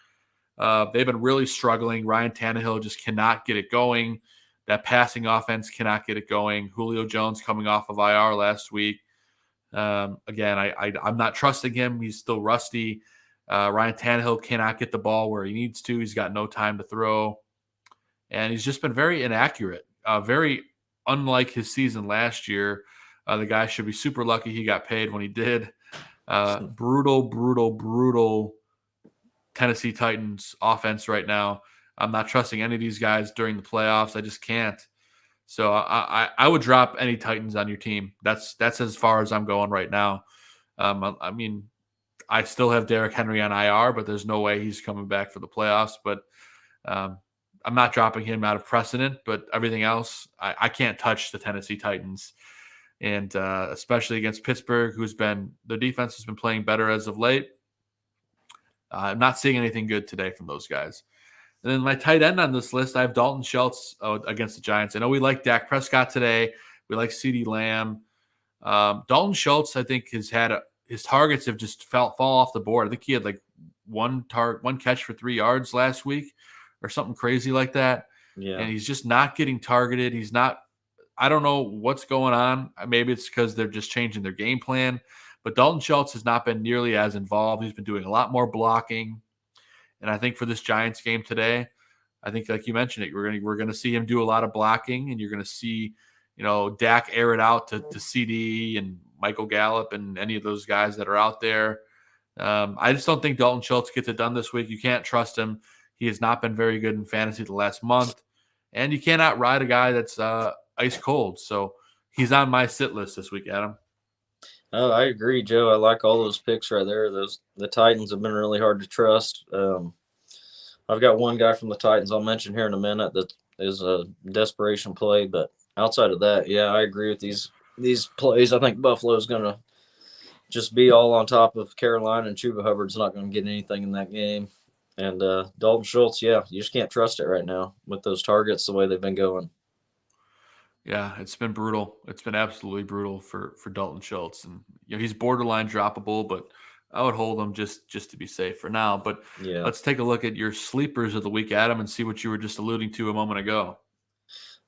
They've been really struggling. Ryan Tannehill just cannot get it going. That passing offense cannot get it going. Julio Jones coming off of IR last week. Again, I'm not trusting him. He's still rusty. Ryan Tannehill cannot get the ball where he needs to. He's got no time to throw. And he's just been very inaccurate, very unlike his season last year. The guy should be super lucky he got paid when he did. Brutal Tennessee Titans offense right now. I'm not trusting any of these guys during the playoffs. I just can't. So I would drop any Titans on your team. That's as far as I'm going right now. I mean, I still have Derrick Henry on IR, but there's no way he's coming back for the playoffs. But I'm not dropping him out of precedent. But everything else, I can't touch the Tennessee Titans. And especially against Pittsburgh, their defense has been playing better as of late. I'm not seeing anything good today from those guys. And then my tight end on this list, I have Dalton Schultz against the Giants. I know we like Dak Prescott today. We like CeeDee Lamb. Dalton Schultz, I think, his targets have just fall off the board. I think he had like one catch for 3 yards last week or something crazy like that. Yeah. And he's just not getting targeted. I don't know what's going on. Maybe it's because they're just changing their game plan. But Dalton Schultz has not been nearly as involved. He's been doing a lot more blocking. And I think for this Giants game today, I think like you mentioned it, we're going to see him do a lot of blocking, and you're going to see, Dak air it out to CD and Michael Gallup and any of those guys that are out there. I just don't think Dalton Schultz gets it done this week. You can't trust him. He has not been very good in fantasy the last month, and you cannot ride a guy that's ice cold. So he's on my sit list this week, Adam. Oh, I agree, Joe. I like all those picks right there. The Titans have been really hard to trust. I've got one guy from the Titans I'll mention here in a minute that is a desperation play, but outside of that, yeah, I agree with these plays. I think Buffalo's going to just be all on top of Carolina, and Chuba Hubbard's not going to get anything in that game. And Dalton Schultz, yeah, you just can't trust it right now with those targets the way they've been going. Yeah, it's been brutal. It's been absolutely brutal for Dalton Schultz. And he's borderline droppable, but I would hold him just to be safe for now. But yeah, let's take a look at your sleepers of the week, Adam, and see what you were just alluding to a moment ago.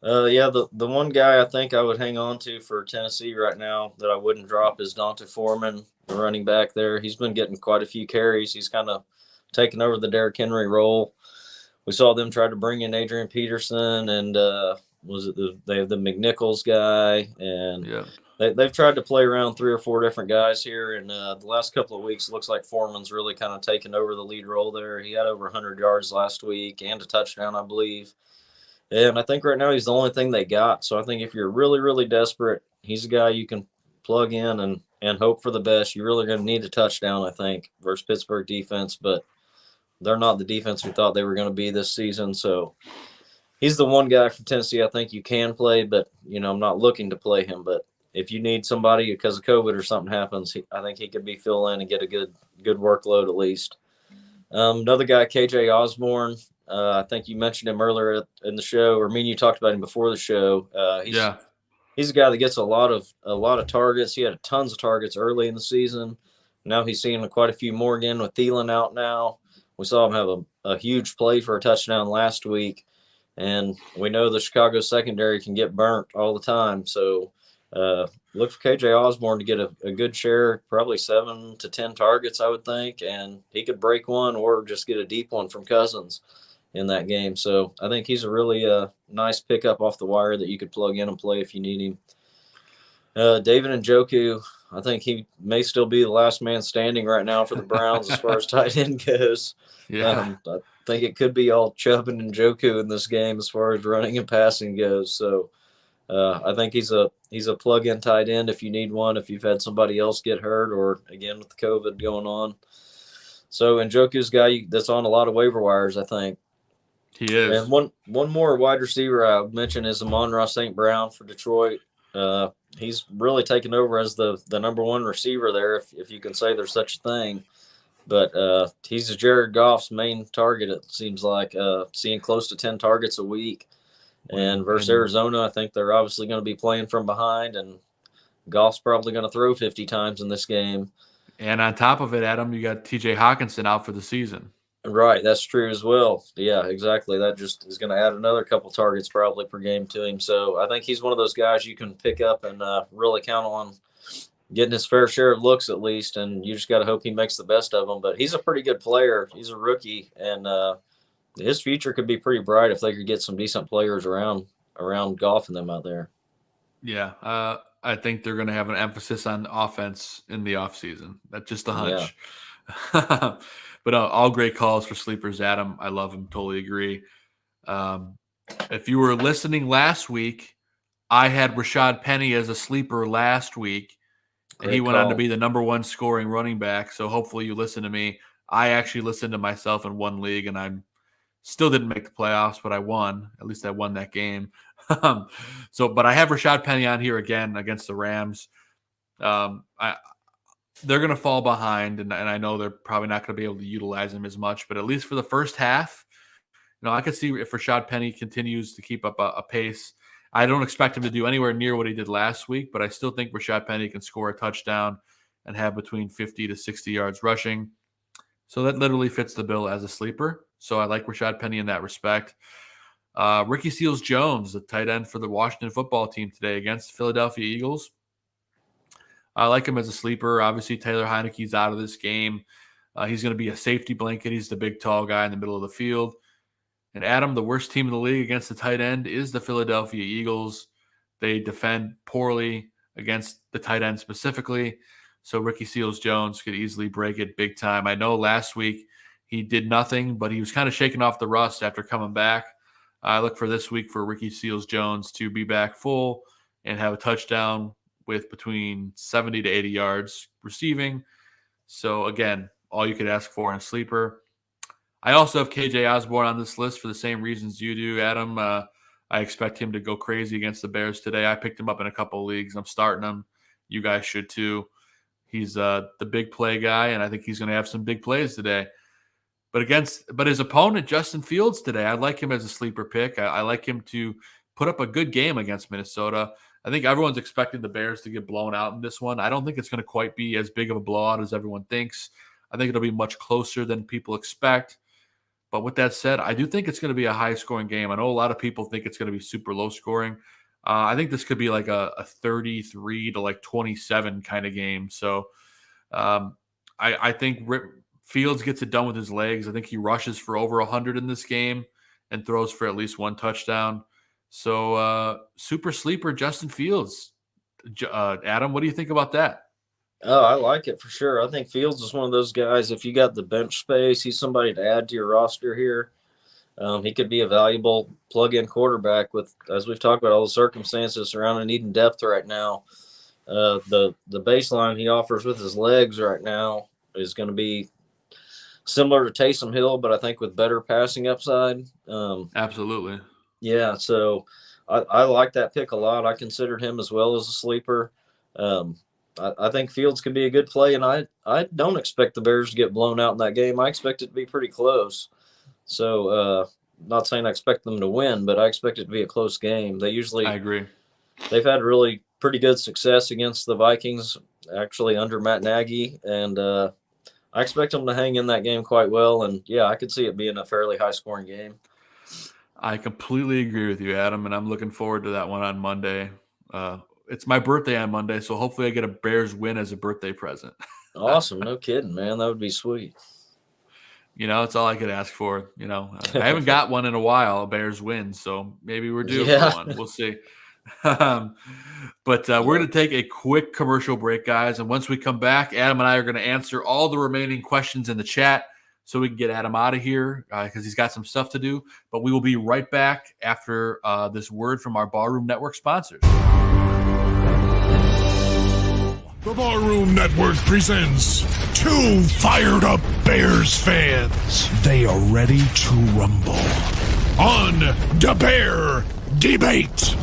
Yeah, the one guy I think I would hang on to for Tennessee right now that I wouldn't drop is Dante Foreman, the running back there. He's been getting quite a few carries. He's kind of taken over the Derrick Henry role. We saw them try to bring in Adrian Peterson and they have the McNichols guy, and they've tried to play around 3 or 4 different guys here. And the last couple of weeks, it looks like Foreman's really kind of taken over the lead role there. He had over 100 yards last week and a touchdown, I believe. And I think right now he's the only thing they got. So I think if you're really, really desperate, he's a guy you can plug in and hope for the best. You're really going to need a touchdown, I think, versus Pittsburgh defense, but they're not the defense we thought they were going to be this season. So he's the one guy from Tennessee I think you can play, but, I'm not looking to play him. But if you need somebody because of COVID or something happens, I think he could be fill in and get a good workload at least. Another guy, KJ Osborne. I think you mentioned him earlier in the show, or me and you talked about him before the show. He's a guy that gets a lot of targets. He had tons of targets early in the season. Now he's seeing quite a few more again with Thielen out now. We saw him have a huge play for a touchdown last week, and we know the Chicago secondary can get burnt all the time. So look for KJ Osborne to get a good share, probably 7 to 10 targets, I would think, and he could break one or just get a deep one from Cousins in that game. So I think he's a really nice pickup off the wire that you could plug in and play if you need him. David Njoku, I think he may still be the last man standing right now for the Browns as far as tight end goes. Yeah. I think it could be all Chubb and Njoku in this game as far as running and passing goes. So I think he's a plug-in tight end if you need one, if you've had somebody else get hurt or, again, with the COVID going on. So Njoku's a guy that's on a lot of waiver wires, I think. He is. And one more wide receiver I would mention is Amon-Ra St. Brown for Detroit. He's really taken over as the number one receiver there, if you can say there's such a thing. But he's Jared Goff's main target, it seems like, seeing close to 10 targets a week. And versus Arizona, I think they're obviously going to be playing from behind, and Goff's probably going to throw 50 times in this game. And on top of it, Adam, you got TJ Hawkinson out for the season. Right, that's true as well. Yeah, exactly. That just is going to add another couple targets probably per game to him. So I think he's one of those guys you can pick up and really count on getting his fair share of looks at least, and you just got to hope he makes the best of them. But he's a pretty good player. He's a rookie, and his future could be pretty bright if they could get some decent players around Goff and them out there. Yeah, I think they're going to have an emphasis on offense in the offseason. That's just a hunch. Yeah. But all great calls for sleepers, Adam. I love him. Totally agree. If you were listening last week, I had Rashad Penny as a sleeper last week, and he went on to be the number one scoring running back. So hopefully you listen to me. I actually listened to myself in one league, and I still didn't make the playoffs, but I won. At least I won that game. But I have Rashad Penny on here again against the Rams. They're going to fall behind, and I know they're probably not going to be able to utilize him as much, but at least for the first half, I could see if Rashad Penny continues to keep up a pace. I don't expect him to do anywhere near what he did last week, but I still think Rashad Penny can score a touchdown and have between 50 to 60 yards rushing. So that literally fits the bill as a sleeper. So I like Rashad Penny in that respect. Ricky Seals-Jones, the tight end for the Washington football team today against the Philadelphia Eagles. I like him as a sleeper. Obviously, Taylor Heineke's out of this game. He's going to be a safety blanket. He's the big, tall guy in the middle of the field. And Adam, the worst team in the league against the tight end is the Philadelphia Eagles. They defend poorly against the tight end specifically. So Ricky Seals-Jones could easily break it big time. I know last week he did nothing, but he was kind of shaking off the rust after coming back. I look for this week for Ricky Seals-Jones to be back full and have a touchdown with between 70 to 80 yards receiving. So, again, all you could ask for in a sleeper. I also have KJ Osborne on this list for the same reasons you do, Adam. I expect him to go crazy against the Bears today. I picked him up in a couple of leagues. I'm starting him. You guys should too. He's the big play guy, and I think he's going to have some big plays today. But his opponent, Justin Fields, today, I like him as a sleeper pick. I like him to put up a good game against Minnesota. I think everyone's expecting the Bears to get blown out in this one. I don't think it's going to quite be as big of a blowout as everyone thinks. I think it'll be much closer than people expect. But with that said, I do think it's going to be a high-scoring game. I know a lot of people think it's going to be super low-scoring. I think this could be like a 33 to 27 kind of game. So I think Fields gets it done with his legs. I think he rushes for over 100 in this game and throws for at least one touchdown. So super sleeper Justin Fields. Adam, what do you think about that? Oh, I like it for sure. I think Fields is one of those guys, if you got the bench space, he's somebody to add to your roster here. He could be a valuable plug-in quarterback with, as we've talked about, all the circumstances surrounding needing depth right now. The baseline he offers with his legs right now is going to be similar to Taysom Hill, but I think with better passing upside. Absolutely. Yeah, so I like that pick a lot. I considered him as well as a sleeper. I think Fields could be a good play, and I don't expect the Bears to get blown out in that game. I expect it to be pretty close. So not saying I expect them to win, but I expect it to be a close game. I agree. They've had really pretty good success against the Vikings, actually under Matt Nagy, and I expect them to hang in that game quite well. And yeah, I could see it being a fairly high-scoring game. I completely agree with you, Adam, and I'm looking forward to that one on Monday. It's my birthday on Monday, so hopefully I get a Bears win as a birthday present. Awesome. No kidding, man. That would be sweet. It's all I could ask for. I haven't got one in a while, a Bears win, so maybe we're due for one. We'll see. But we're going to take a quick commercial break, guys, and once we come back, Adam and I are going to answer all the remaining questions in the chat so we can get Adam out of here because he's got some stuff to do. But we will be right back after this word from our Ballroom Network sponsors. The Ballroom Network presents two fired up Bears fans. They are ready to rumble on the Bear Debate.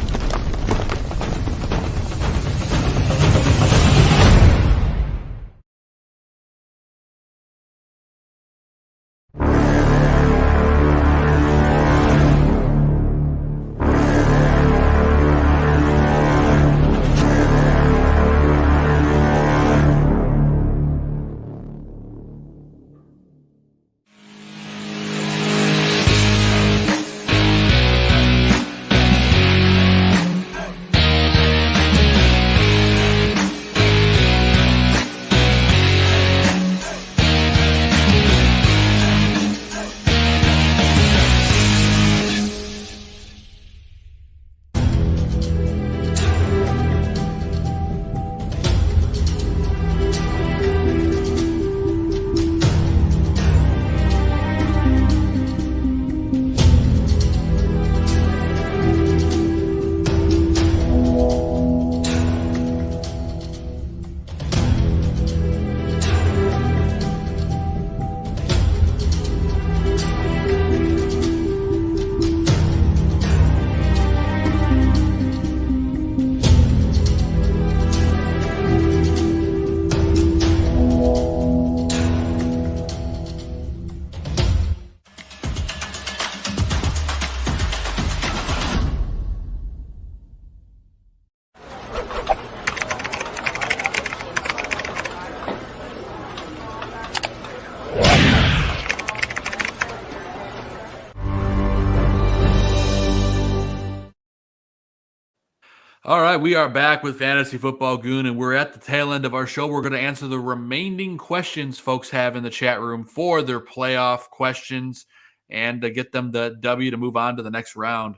All right, we are back with Fantasy Football Goon, and we're at the tail end of our show. We're going to answer the remaining questions folks have in the chat room for their playoff questions and to get them the W to move on to the next round.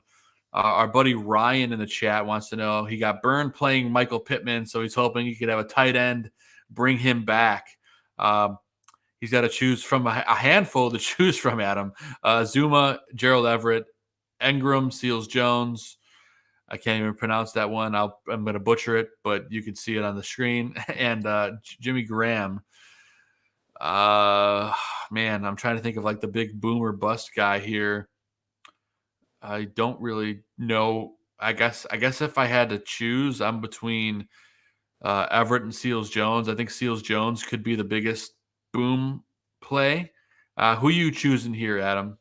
Our buddy Ryan in the chat wants to know, he got burned playing Michael Pittman, so he's hoping he could have a tight end, bring him back. He's got to choose from a handful to choose from, Adam. Zuma, Gerald Everett, Engram, Seals-Jones. I can't even pronounce that one. I'm going to butcher it, but you can see it on the screen. And Jimmy Graham. Man, I'm trying to think of like the big boomer bust guy here. I don't really know. I guess if I had to choose, I'm between Everett and Seals-Jones. I think Seals-Jones could be the biggest boom play. Who are you choosing here, Adam?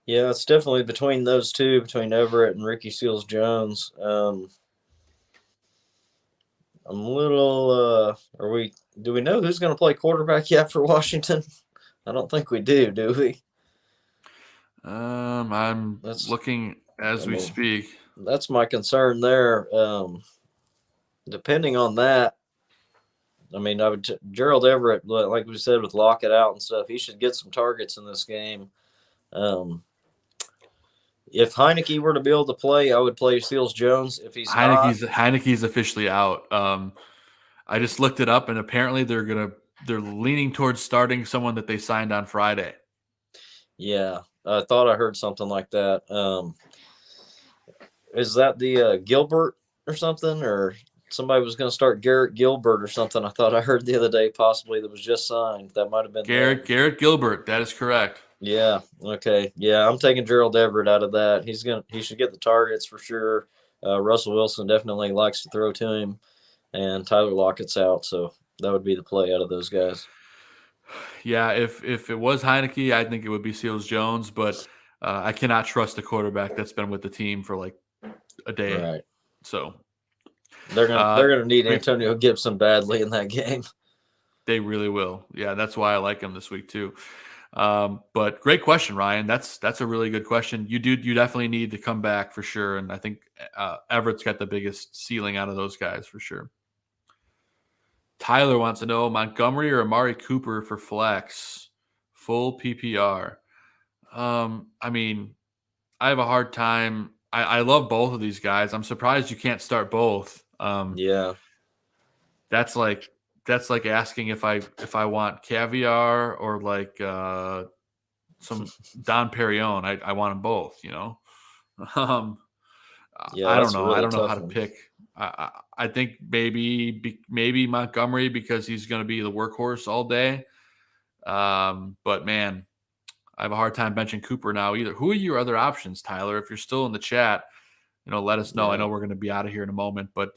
Yeah, it's definitely between those two, between Everett and Ricky Seals-Jones. I'm a little. Do we know who's going to play quarterback yet for Washington? I don't think we do we? I'm looking as we speak. That's my concern there. Depending on that, I mean, Gerald Everett, like we said, with Lockett out and stuff, he should get some targets in this game. If Heineke were to be able to play, I would play Seals-Jones. If he's Heineke's officially out. I just looked it up, and apparently they're leaning towards starting someone that they signed on Friday. Yeah, I thought I heard something like that. Is that the Gilbert or something, or somebody was going to start Garrett Gilbert or something? I thought I heard the other day possibly that was just signed. That might have been them. Garrett Gilbert. That is correct. Yeah. Okay. Yeah, I'm taking Gerald Everett out of that. He should get the targets for sure. Russell Wilson definitely likes to throw to him, and Tyler Lockett's out, so that would be the play out of those guys. Yeah, if it was Heineke, I think it would be Seals Jones, but I cannot trust a quarterback that's been with the team for like a day. Right. So they're gonna need Antonio Gibson badly in that game. They really will. Yeah, that's why I like him this week too. But great question, Ryan. That's a really good question. You definitely need to come back for sure, and I think Everett's got the biggest ceiling out of those guys for sure. Tyler wants to know Montgomery or Amari Cooper for flex, full PPR. I mean, I have a hard time. I love both of these guys. I'm surprised you can't start both. Yeah. That's like asking if I want caviar or like some Don Perignon. I want them both, you know. Yeah, I don't that's a know. really I don't know how tough to one. pick. I think maybe Montgomery because he's going to be the workhorse all day. But man, I have a hard time benching Cooper now either. Who are your other options, Tyler? If you're still in the chat, let us know. Yeah. I know we're going to be out of here in a moment, but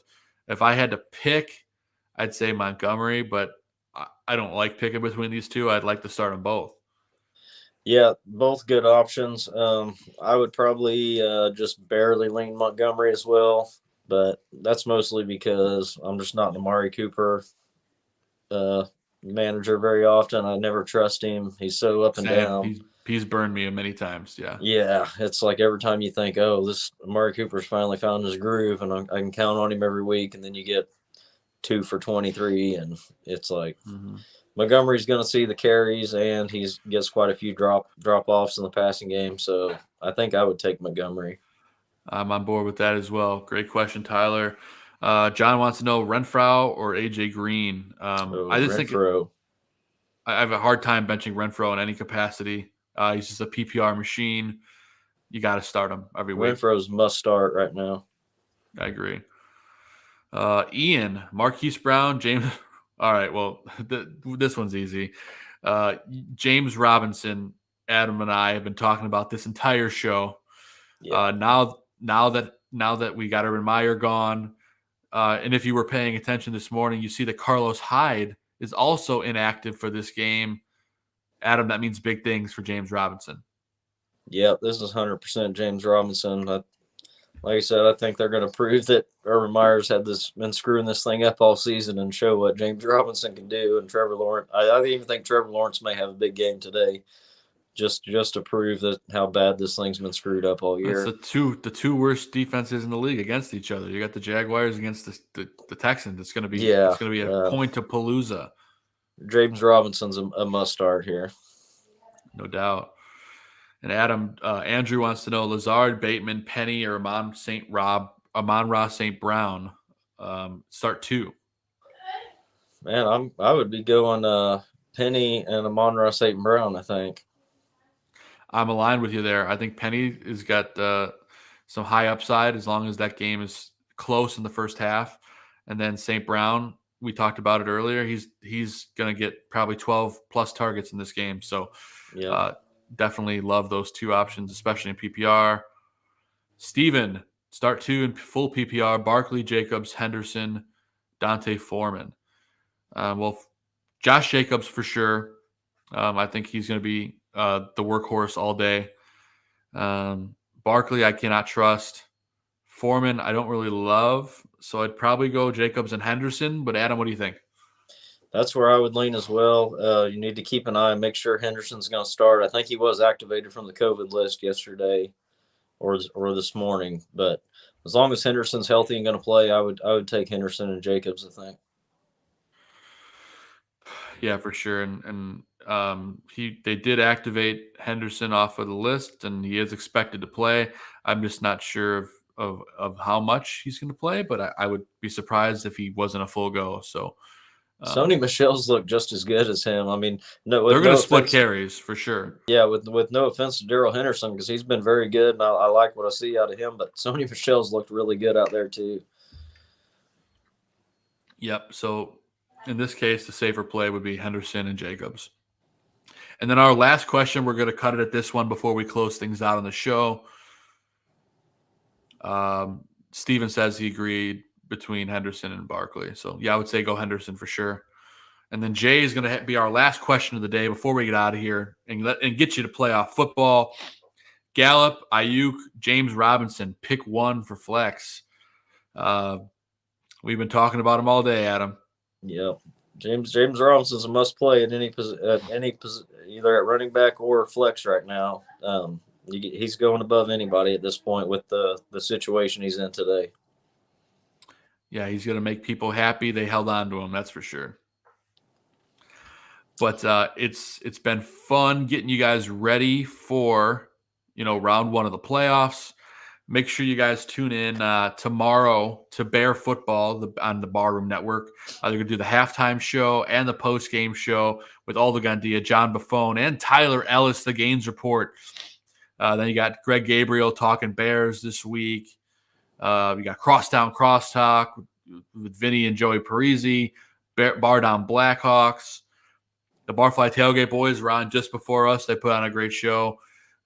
if I had to pick, I'd say Montgomery, but I don't like picking between these two. I'd like to start them both. Yeah, both good options. I would probably just barely lean Montgomery as well, but that's mostly because I'm just not an Amari Cooper manager very often. I never trust him. He's so up and down. He's burned me many times. Yeah. Yeah, it's like every time you think, oh, this Amari Cooper's finally found his groove and I can count on him every week, and then you get 2 for 23, and it's like Montgomery's going to see the carries, and he gets quite a few drop offs in the passing game. So I think I would take Montgomery. I'm on board with that as well. Great question, Tyler. John wants to know Renfrow or AJ Green. I just think I have a hard time benching Renfrow in any capacity. He's just a PPR machine. You got to start him every week. Renfro's must start right now. I agree. Ian, Marquise Brown, James. All right, well, this one's easy. James Robinson, Adam and I have been talking about this entire show. Yeah. Now that we got Urban Meyer gone, and if you were paying attention this morning, you see that Carlos Hyde is also inactive for this game. Adam, that means big things for James Robinson. Yeah, this is 100% James Robinson. Like I said, I think they're going to prove that Urban Meyer's been screwing this thing up all season and show what James Robinson can do. And Trevor Lawrence, I even think Trevor Lawrence may have a big game today, just to prove that how bad this thing's been screwed up all year. It's the two worst defenses in the league against each other. You got the Jaguars against the Texans. It's going to be a point to Palooza. James Robinson's a must start here, no doubt. And Andrew wants to know Lazard, Bateman, Penny, or Amon-Ra St. Brown. Start two. Man, I would be going Penny and Amon-Ra St. Brown, I think. I'm aligned with you there. I think Penny has got some high upside as long as that game is close in the first half. And then St. Brown, we talked about it earlier. He's going to get probably 12 plus targets in this game. So definitely love those two options, especially in PPR. Steven, start two in full PPR. Barkley, Jacobs, Henderson, Dante Foreman. Well, Josh Jacobs for sure. I think he's going to be the workhorse all day. Barkley, I cannot trust. Foreman, I don't really love. So I'd probably go Jacobs and Henderson. But Adam, what do you think? That's where I would lean as well. You need to keep an eye and make sure Henderson's going to start. I think he was activated from the COVID list yesterday or this morning. But as long as Henderson's healthy and going to play, I would take Henderson and Jacobs, I think. Yeah, for sure. And they did activate Henderson off of the list, and he is expected to play. I'm just not sure of how much he's going to play, but I would be surprised if he wasn't a full go. So Sony Michel's look just as good as him. I mean, no, They're going to split carries for sure. Yeah, with no offense to Daryl Henderson, because he's been very good, and I like what I see out of him. But Sony Michel's looked really good out there too. Yep. So in this case, the safer play would be Henderson and Jacobs. And then our last question, we're going to cut it at this one before we close things out on the show. Steven says he agreed between Henderson and Barkley. So, yeah, I would say go Henderson for sure. And then Jay is going to be our last question of the day before we get out of here and get you to playoff football. Gallup, Ayuk, James Robinson, pick one for flex. We've been talking about him all day, Adam. Yeah, James Robinson's a must play at any either at running back or flex right now. He's going above anybody at this point with the situation he's in today. Yeah, he's going to make people happy. They held on to him, that's for sure. But it's been fun getting you guys ready for round one of the playoffs. Make sure you guys tune in tomorrow to Bear Football on the Barroom Network. They're going to do the halftime show and the post-game show with Aldo Gandia, John Buffone, and Tyler Ellis, the Gaines Report. Then you got Greg Gabriel talking Bears this week. We got Crosstown Crosstalk with Vinny and Joey Parisi, Bar Down Blackhawks. The Barfly Tailgate Boys were on just before us. They put on a great show.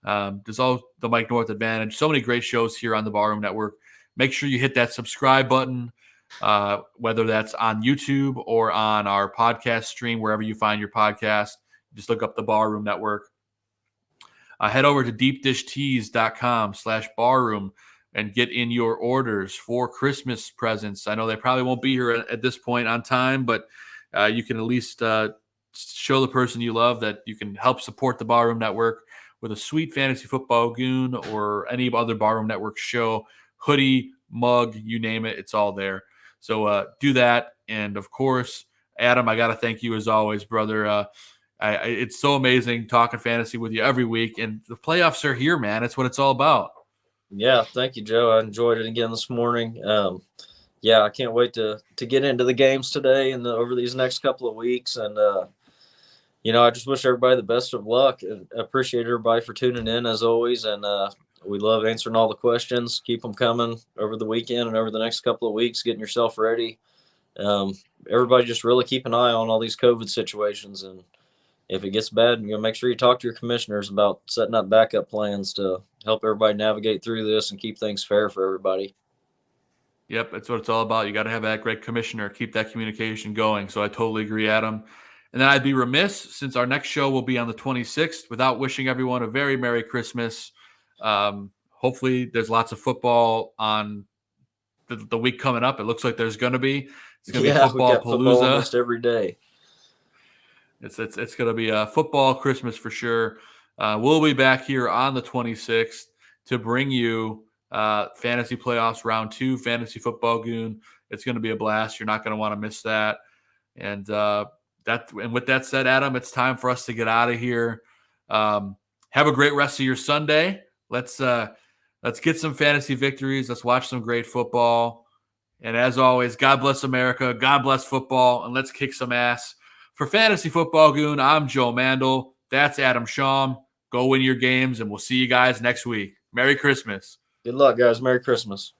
There's all the Mike North Advantage. So many great shows here on the Barroom Network. Make sure you hit that subscribe button, whether that's on YouTube or on our podcast stream, wherever you find your podcast. Just look up the Barroom Network. Head over to deepdishtees.com/barroom and get in your orders for Christmas presents. I know they probably won't be here at this point on time, but you can at least show the person you love that you can help support the Barroom Network with a sweet fantasy football goon or any other Barroom Network show, hoodie, mug, you name it, it's all there. So do that. And of course, Adam, I got to thank you as always, brother. It's so amazing talking fantasy with you every week, and the playoffs are here, man. It's what it's all about. Yeah, thank you, Joe. I enjoyed it again this morning. I can't wait to get into the games today and over these next couple of weeks. And I just wish everybody the best of luck. And appreciate everybody for tuning in as always. And we love answering all the questions. Keep them coming over the weekend and over the next couple of weeks, getting yourself ready. Everybody just really keep an eye on all these COVID situations. And if it gets bad, make sure you talk to your commissioners about setting up backup plans to help everybody navigate through this and keep things fair for everybody. Yep, that's what it's all about. You got to have that great commissioner, keep that communication going. So I totally agree, Adam. And then I'd be remiss, since our next show will be on the 26th, without wishing everyone a very Merry Christmas. Hopefully there's lots of football on the week coming up. It looks like there's going to be. It's going to be football palooza. Football almost every day. It's going to be a football Christmas for sure. We'll be back here on the 26th to bring you Fantasy Playoffs Round 2, Fantasy Football Goon. It's going to be a blast. You're not going to want to miss that. And with that said, Adam, it's time for us to get out of here. Have a great rest of your Sunday. Let's get some fantasy victories. Let's watch some great football. And as always, God bless America. God bless football. And let's kick some ass. For Fantasy Football Goon, I'm Joe Mandel. That's Adam Schaum. Go win your games, and we'll see you guys next week. Merry Christmas. Good luck, guys. Merry Christmas.